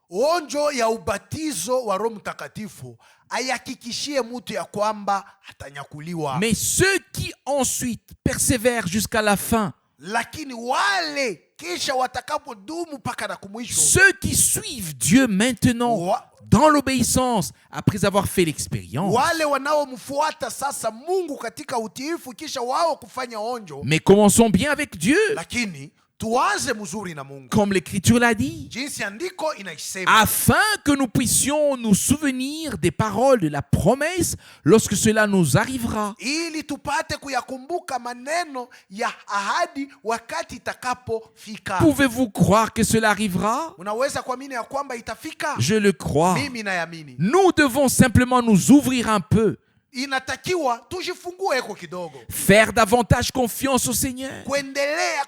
Onjo ya ubatizo wa Roho Mtakatifu ayakikishie mtu ya kwamba atanyakuliwa. Mais ceux qui ensuite persévèrent jusqu'à la fin, Lakini wale kisha watakapodumu mpaka na kumwisho, ceux qui suivent Dieu maintenant dans l'obéissance après avoir fait l'expérience. wale wanaomfuata sasa Mungu katika utiifu kisha wao kufanya onjo. Mais commençons bien avec Dieu, Lakini tuanze mzuri na Mungu. comme l'Écriture l'a dit, Jinsi andiko inaisema, afin que nous puissions nous souvenir des paroles de la promesse lorsque cela nous arrivera. ili tupate kuyakumbuka maneno ya ahadi wakati itakapofika. Pouvez-vous croire que cela arrivera? Unaweza kuamini ya kwamba itafika? Je le crois. Mimi nayamini. Nous devons simplement nous ouvrir un peu inatakiwa tujifungueko kidogo, faire davantage confiance au Seigneur, kuendelea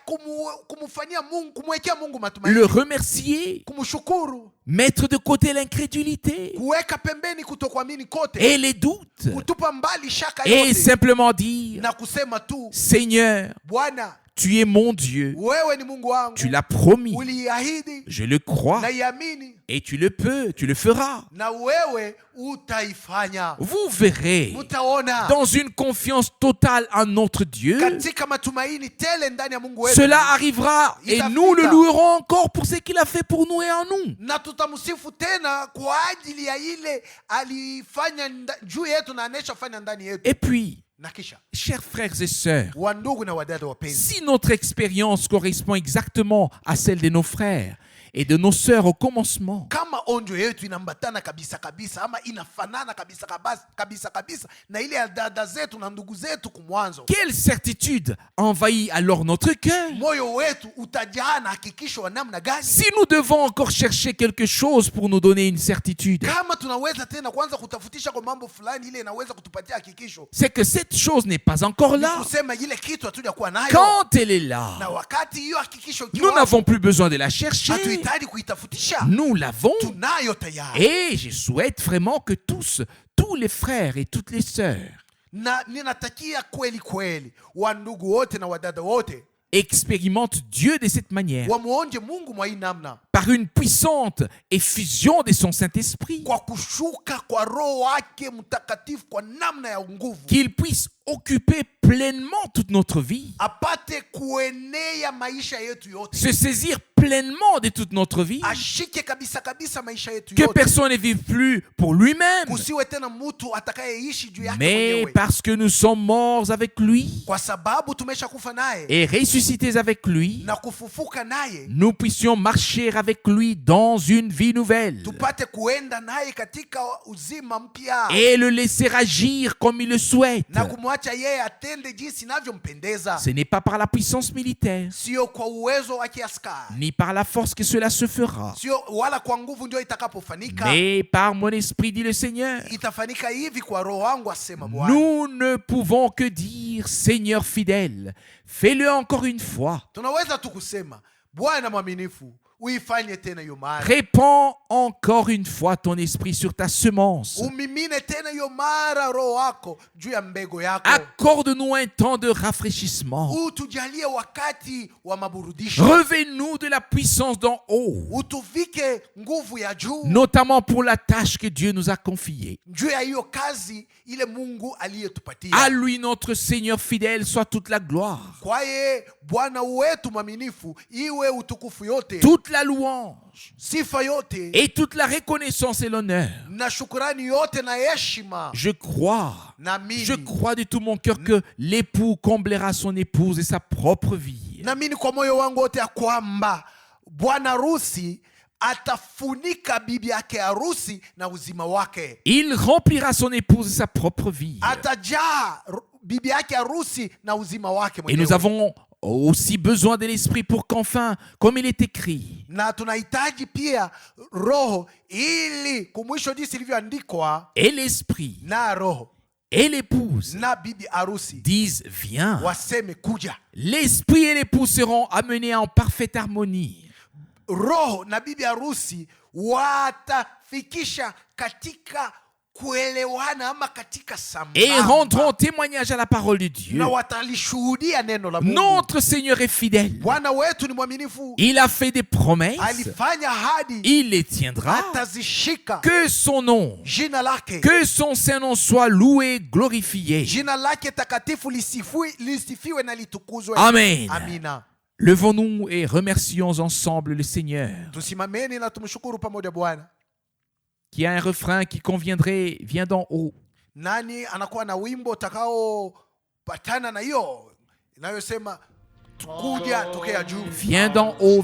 kumufanyia Mungu, kumwekea Mungu matumaini, le remercier, kumshukuru, mettre de côté l'incrédulité kuweka pembeni kutokuamini kote, et les doutes, kutupa mbali shaka et yote, simplement dire, na kusema tu, Seigneur, Bwana, tu es mon Dieu, wewe ni Mungu wangu, tu l'as promis, uliahidi, je le crois, naiamini, et tu le peux, tu le feras. na wewe utaifanya. Vous verrez, Mutaona dans une confiance totale en notre Dieu, katika matumaini tele ndani ya Mungu wetu, cela arrivera et nous le louerons encore pour ce qu'il a fait pour nous et en nous. na tutamsifu tena kwa ajili ya ile alifanya juu yetu na aneshafanya ndani yetu. Et puis, Na kisha, chers frères et sœurs, wandugu na wadada wapenzi, si notre expérience correspond exactement à celle de nos frères et de nos sœurs au commencement, kama onjo yetu inambatana kabisa kabisa ama inafanana kabisa kabisa na ile ya dada zetu na ndugu zetu kumwanzo, quelle certitude envahit alors notre cœur? moyo wetu utajaa na hakikisho wa namna gani? Si nous devons encore chercher quelque chose pour nous donner une certitude, Kama tunaweza tena kwanza kutafutisha kwa mambo fulani ile inaweza kutupatia hakikisho, c'est que cette chose n'est pas encore là. kusema ile kitu hatuja kuwa nayo, Quand elle est là, na wakati hiyo hakikisho nous kiwa, n'avons plus besoin de la chercher. hatuhitaji kuitafutisha, Nous l'avons. tunayo tayari. Et je souhaite vraiment que tous les frères et toutes les sœurs Na ninatakia kweli kweli wandugu wote na wadada wote expérimentent Dieu de cette manière, wamuonje Mungu mwa hii namna, par une puissante effusion de son Saint-Esprit, kwa kushuka kwa Roho wake Mtakatifu kwa namna ya nguvu, qu'il puisse occuper pleinement toute notre vie, apate kuenea maisha yetu yote, se saisir pleinement de toute notre vie, ashike kabisa kabisa maisha yetu que yote, personne ne vive plus pour lui-même, kusiwe tena mtu atakayeishi juu yake mais mwenyewe, parce que nous sommes morts avec lui kwa sababu tumeshakufa naye et ressuscités avec lui, na kufufuka naye, nous puissions marcher avec lui dans une vie nouvelle tupate kuenda naye katika uzima mpya, et le laisser agir comme il le souhaite. na kumwacha yeye atende jinsi inavyompendeza, Ce n'est pas par la puissance militaire, sio kwa uwezo wa kiaskari, ni par la force que cela se fera, sio wala kwa nguvu ndio itakapofanika, mais par mon esprit, dit le Seigneur. itafanika hivi kwa Roho wangu, asema Bwana. Nous ne pouvons que dire, Seigneur fidèle, fais-le encore une fois. Tunaweza tu kusema Bwana mwaminifu, uifanye tena hiyo mara, Répands encore une fois ton esprit sur ta semence. umimine tena hiyo mara Roho wako juu ya mbego yako, Accorde-nous un temps de rafraîchissement. utujalie wakati wa maburudisho, Revêt-nous de la puissance d'en haut, utuvike nguvu ya juu notamment pour la tâche que Dieu nous a confiée. juu ya hiyo kazi ile Mungu aliyetupatia. À lui, notre Seigneur fidèle, soit toute la gloire, Kwaye Bwana wetu mwaminifu iwe utukufu yote, toute la louange sifa yote et toute la reconnaissance et l'honneur. na shukrani yote na heshima. Je crois Naamini, de tout mon cœur que l'époux comblera son épouse et sa propre vie. naamini kwa moyo wangu wote ya kwamba bwana harusi atafunika bibi yake harusi na uzima wake, Il remplira son épouse et sa propre vie. atajaa bibi yake harusi na uzima wake Et nous mwenyewe. avons aussi besoin de l'esprit pour qu'enfin, comme il est écrit, Na tunahitaji pia roho ili kumwisho jinsi ilivyoandikwa, et l'esprit na roho et l'épouse na bibi harusi disent viens. waseme kuja. L'esprit et l'épouse seront amenés en parfaite harmonie. Roho na bibi harusi watafikisha katika kuelewana ama katika Et sambamba, rendront témoignage à la parole de Dieu. na watalishuhudia neno la Mungu. Notre Seigneur est fidèle. Bwana wetu ni mwaminifu, Il a fait des promesses. alifanya ahadi, Il les tiendra. atazishika. Que son nom, Jina lake, que son Saint-Nom soit loué, glorifié. jina lake takatifu lisifiwe na litukuzwe. Amen. Amina. Levons-nous et remercions ensemble le Seigneur, Tusimameni na tumshukuru pamoja Bwana. qui a un refrain qui conviendrait, vient d'en haut. Nani anakuwa na wimbo utakao patana na hiyo inayosema kuja tokea juu? Viens d'en haut,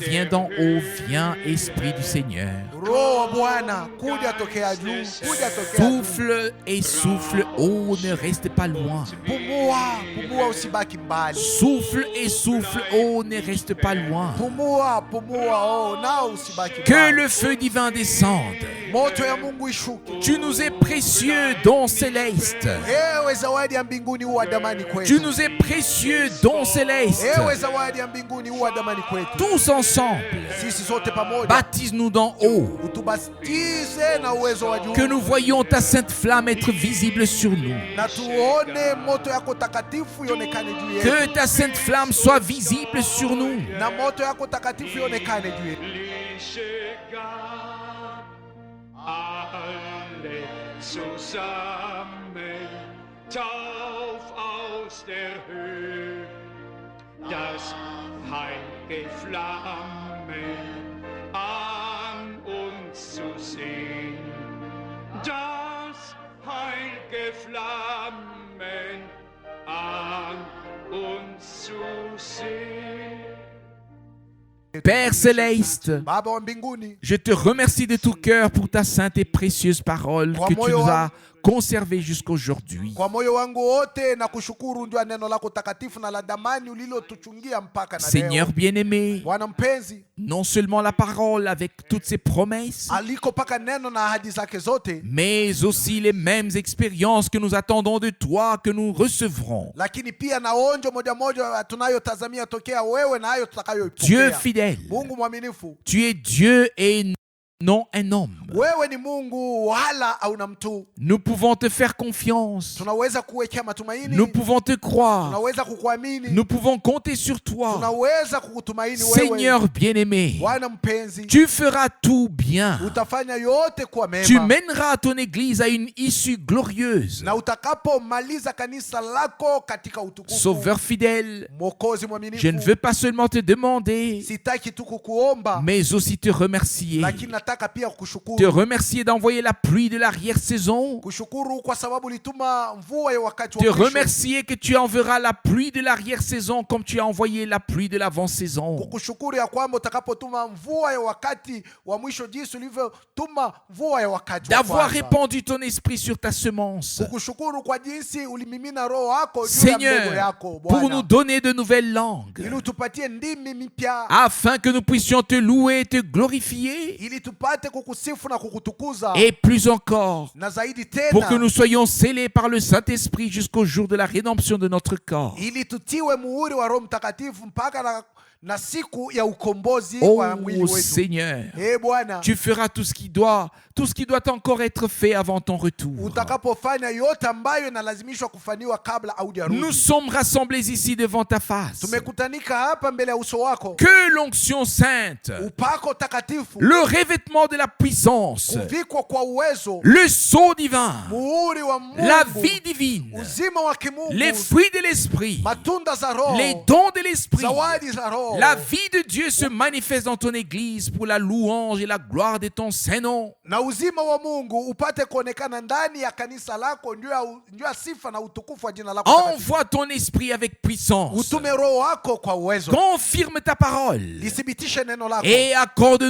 viens Esprit du Seigneur. Roho wa Bwana, kuja tokea juu, kuja tokea juu. Souffle et souffle, oh ne reste pas loin. Pumua, pumua usibaki mbali. Souffle et souffle, oh ne reste pas loin. Pumua, pumua, oh nao usibaki Que mbali. le feu divin descende moto ya Mungu ishuke. Tu nous es précieux, don céleste. Ewe zawadi ya mbinguni huwa damani Tu kwetu. nous es précieux, don céleste. Ewe zawadi ya mbinguni huwa damani kwetu. Tous ensemble, Sisi sote pamoja baptise-nous d'en haut. utubatize na uwezo wa juu. Que nous voyions ta sainte flamme être visible sur nous. Na tuone moto yako takatifu ionekane juu yetu. Que ta sainte flamme soit visible sur nous. Na moto yako takatifu ionekane juu yetu. Liebliche Gab, alle zusammen, tauf aus der Höhe, das heilige Flammen an uns zu sehen, das heilige Flammen an uns zu sehen. Père céleste, Baba wa mbinguni, je te remercie de tout cœur pour ta sainte et précieuse parole que tu nous as conservée jusqu'aujourd'hui. kwa moyo wangu wote na kushukuru njua neno lako takatifu na la damani ulilotuchungia mpaka na Seigneur leo. bien-aimé, Bwana mpenzi, non seulement la parole avec toutes ses promesses, aliko paka neno na ahadi zake zote, mais aussi les mêmes expériences que nous attendons de toi, que nous recevrons. lakini pia na onjo moja moja tunayotazamia tokea wewe na hayo Dieu tutakayoipokea. fidèle, Mungu mwaminifu, tu es Dieu et non un homme. wewe ni Mungu wala hauna mtu. Nous pouvons te faire confiance, Tunaweza kuwekea matumaini, nous pouvons te croire, tunaweza kukuamini, nous pouvons compter sur toi. tunaweza kukutumaini wewe. Seigneur bien-aimé, Bwana mpenzi, tu feras tout bien. utafanya yote kwa Tu mema, mèneras ton église à une issue glorieuse. na utakapomaliza kanisa lako katika utukufu. Sauveur fidèle, Mwokozi mwaminifu, je ne veux pas seulement te demander, sitaki tu kukuomba, mais aussi te remercier. lakini nataka pia Te kukushukuru. remercier d'envoyer la pluie de l'arrière-saison. Kushukuru kwa sababu ulituma mvua ya wakati Te wa mwisho. remercier que tu enverras la pluie de l'arrière-saison comme tu as envoyé la pluie de l'avant-saison. Kukushukuru ya kwamba utakapotuma mvua ya wakati wa mwisho jinsi ulivyotuma mvua ya wakati wa D'avoir kwanza. répandu ton esprit sur ta semence. Kukushukuru kwa jinsi ulimimina roho yako juu ya mbegu Seigneur, yako pour nous Bwana, donner de nouvelles langues, ili utupatie ndimi mpya, afin que nous puissions te louer et te glorifier, ili tupate kukusifu na kukutukuza, et plus encore, na zaidi pour que tena nous soyons scellés par le Saint-Esprit jusqu'au jour de la rédemption de notre corps. ili tutiwe muhuri wa Roho Mtakatifu mpaka na siku ya ukombozi wa mwili Oh wetu. Seigneur, Bwana, tu feras tout ce qui doit encore être fait avant ton retour. utakapofanya yote ambayo inalazimishwa kufanywa kabla haujarudi. Nous sommes rassemblés ici devant ta face. Tumekutanika hapa mbele ya uso wako, Que l'onction sainte, upako takatifu, le revêtement de la puissance, kuvikwa kwa uwezo, le sceau divin, muhuri wa Mungu, la vie divine, uzima wa kimungu, les fruits de l'esprit, matunda za Roho, les dons de l'esprit, zawadi za Roho. la vie de Dieu se manifeste dans ton église pour la louange et la gloire de ton Saint-Nom. Na uzima wa Mungu upate kuonekana ndani ya kanisa lako, ndio ya sifa na utukufu wa jina lako takatifu. Envoie ton esprit avec puissance. Utume roho wako kwa uwezo, Confirme ta parole. lithibitishe neno lako, Et accorde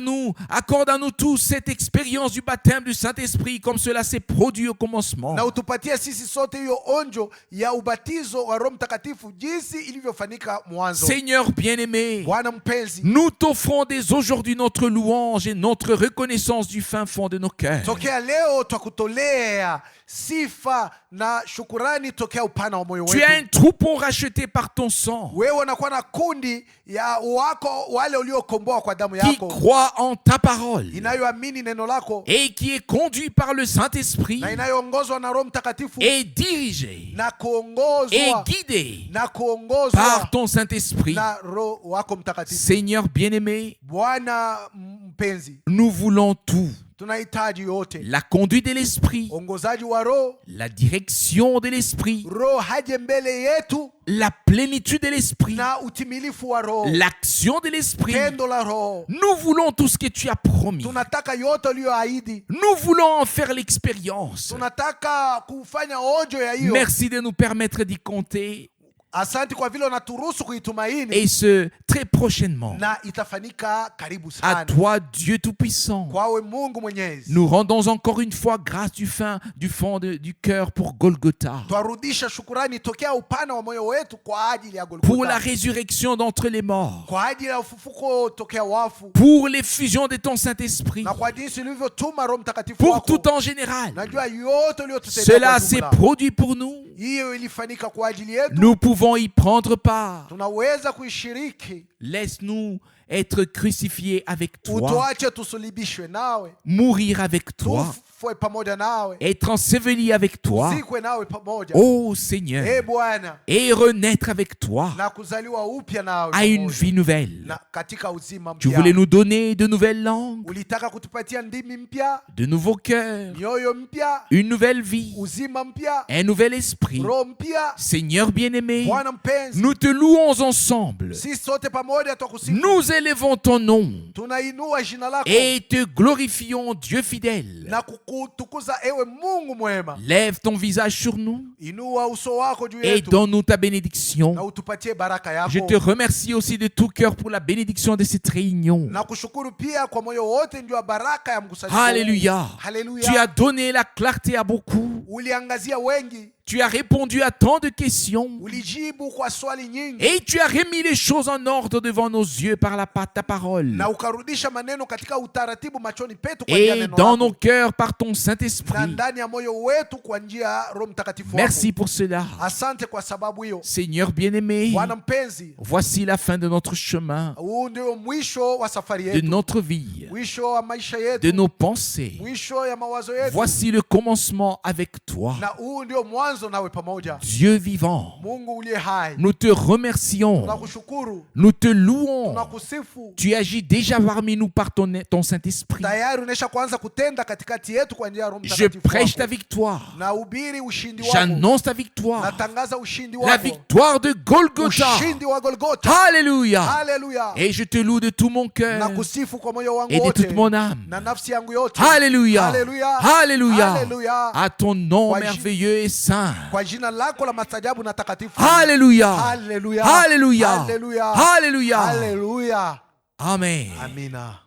à nous tous cette expérience du baptême du Saint-Esprit comme cela s'est produit au commencement. na utupatie sisi sote hiyo onjo ya ubatizo wa Roho Mtakatifu jinsi ilivyofanyika mwanzo. Seigneur bien-aimé, Bwana mpenzi, nous t'offrons dès aujourd'hui notre louange et notre reconnaissance du fin fond de nos cœurs. tokea leo twakutolea sifa na shukurani tokea upana wa moyo Tu as un wetu. troupeau racheté par ton sang Wewe unakuwa na kundi ya wako wale uliokomboa kwa damu qui yako, croit en ta parole inayoamini neno lako et qui est conduit par le Saint-Esprit na inayoongozwa na Roho Mtakatifu et dirigé na et kuongozwa guidé na par kuongozwa ton Saint-Esprit. na Roho wako Mtakatifu. Seigneur bien-aimé, Bwana mpenzi, nous voulons tout. tunahitaji yote, La conduite de l'Esprit, ongozaji wa Roho, la direction de l'Esprit, Roho haje mbele yetu la plénitude de l'Esprit, na utimilifu wa Roho, l'action de l'Esprit. tendo la Roho. Nous voulons tout ce que tu as promis. Tunataka yote uliyoahidi, Nous voulons en faire l'expérience. tunataka kufanya onjo ya hiyo. Merci de nous permettre d'y compter Asante kwa vile unaturuhusu kuitumaini, Et ce, très prochainement, na itafanyika karibu à sana. toi, Dieu Tout-Puissant, Kwawe Mungu Mwenyezi, nous rendons encore une fois grâce du fond du cœur pour Golgotha, twarudisha shukurani tokea upana wa moyo wetu kwa ajili ya pour Golgotha, la résurrection d'entre les morts, kwa ajili ya ufufuko tokea wafu, pour l'effusion de ton Saint-Esprit, na kwa jinsi ulivyotuma Roho Mtakatifu pour wako. tout en général. Najua yote uliyotutendea Cela kwa s'est jumla, produit pour nous. hiyo ilifanyika kwa ajili yetu, Nous pouvons y prendre part. tunaweza kuishiriki. Laisse-nous être crucifiés avec toi, Utuache tusulibishwe nawe, mourir avec toi, tufwe pamoja nawe, être ensevelis avec toi, zikwe nawe pamoja, ô Seigneur, Bwana, et renaître avec toi na kuzaliwa upya nawe à une pamoja. vie nouvelle. Na katika uzima Tu mpya. voulais nous donner de nouvelles langues, Ulitaka kutupatia ndimi mpya, de nouveaux cœurs, mioyo mpya, une nouvelle vie, uzima mpya, un nouvel esprit. roho mpya. Seigneur bien-aimé, Bwana mpenzi, nous te louons ensemble. sisi sote pamoja twakusifu, Nous élevons ton nom tunainua jina lako et te glorifions, Dieu fidèle. na kukutukuza ewe Mungu mwema. Lève ton visage sur nous Inua uso wako juu et yetu donne-nous ta na bénédiction. utupatie baraka Je yako. te remercie aussi de tout cœur pour la bénédiction de cette réunion. Na kushukuru pia kwa moyo wote ndio baraka ya mkusanyiko. Alléluia. Haleluya. Tu as donné la clarté à beaucoup. Uliangazia wengi, Tu as répondu à tant de questions. ulijibu kwa swali nyingi, Et tu as remis les choses en ordre devant nos yeux par ta parole. na ukarudisha maneno katika utaratibu machoni petu kwa njia ya Et neno dans lako, nos cœurs par ton na Saint-Esprit. ndani ya moyo wetu kwa njia ya Roho Mtakatifu Merci wako. pour cela. Asante kwa sababu hiyo. Seigneur bien-aimé, Bwana mpenzi, voici la fin de notre chemin, huu ndio mwisho wa safari de yetu, notre vie, mwisho wa maisha de yetu, nos pensées. mwisho ya mawazo yetu, Voici le commencement avec toi, na huu ndio mwanzo nawe pamoja. Dieu vivant. Mungu uliye hai, Nous te remercions, tunakushukuru, nous te louons. tunakusifu. Tu agis déjà parmi nous par ton Saint-Esprit. Tayari unaisha kuanza kutenda katikati yetu kwa njia ya Roho Je Mtakatifu prêche wako. ta victoire. Na ubiri ushindi wako, J'annonce ta victoire. natangaza ushindi La wako, victoire de Golgotha. ushindi wa Golgotha. Alléluia. Haleluya. Et je te loue de tout mon Na cœur kusifu kwa moyo wangu et de wote toute mon âme. na nafsi yangu yote. Alléluia. Alléluia. Alléluia. Alléluia. À ton nom Kwa merveilleux et saint. Kwa jina lako la mastajabu na takatifu. Alléluia. Haleluya. Alléluia. Haleluya. Alléluia. Haleluya. Amen. Amina.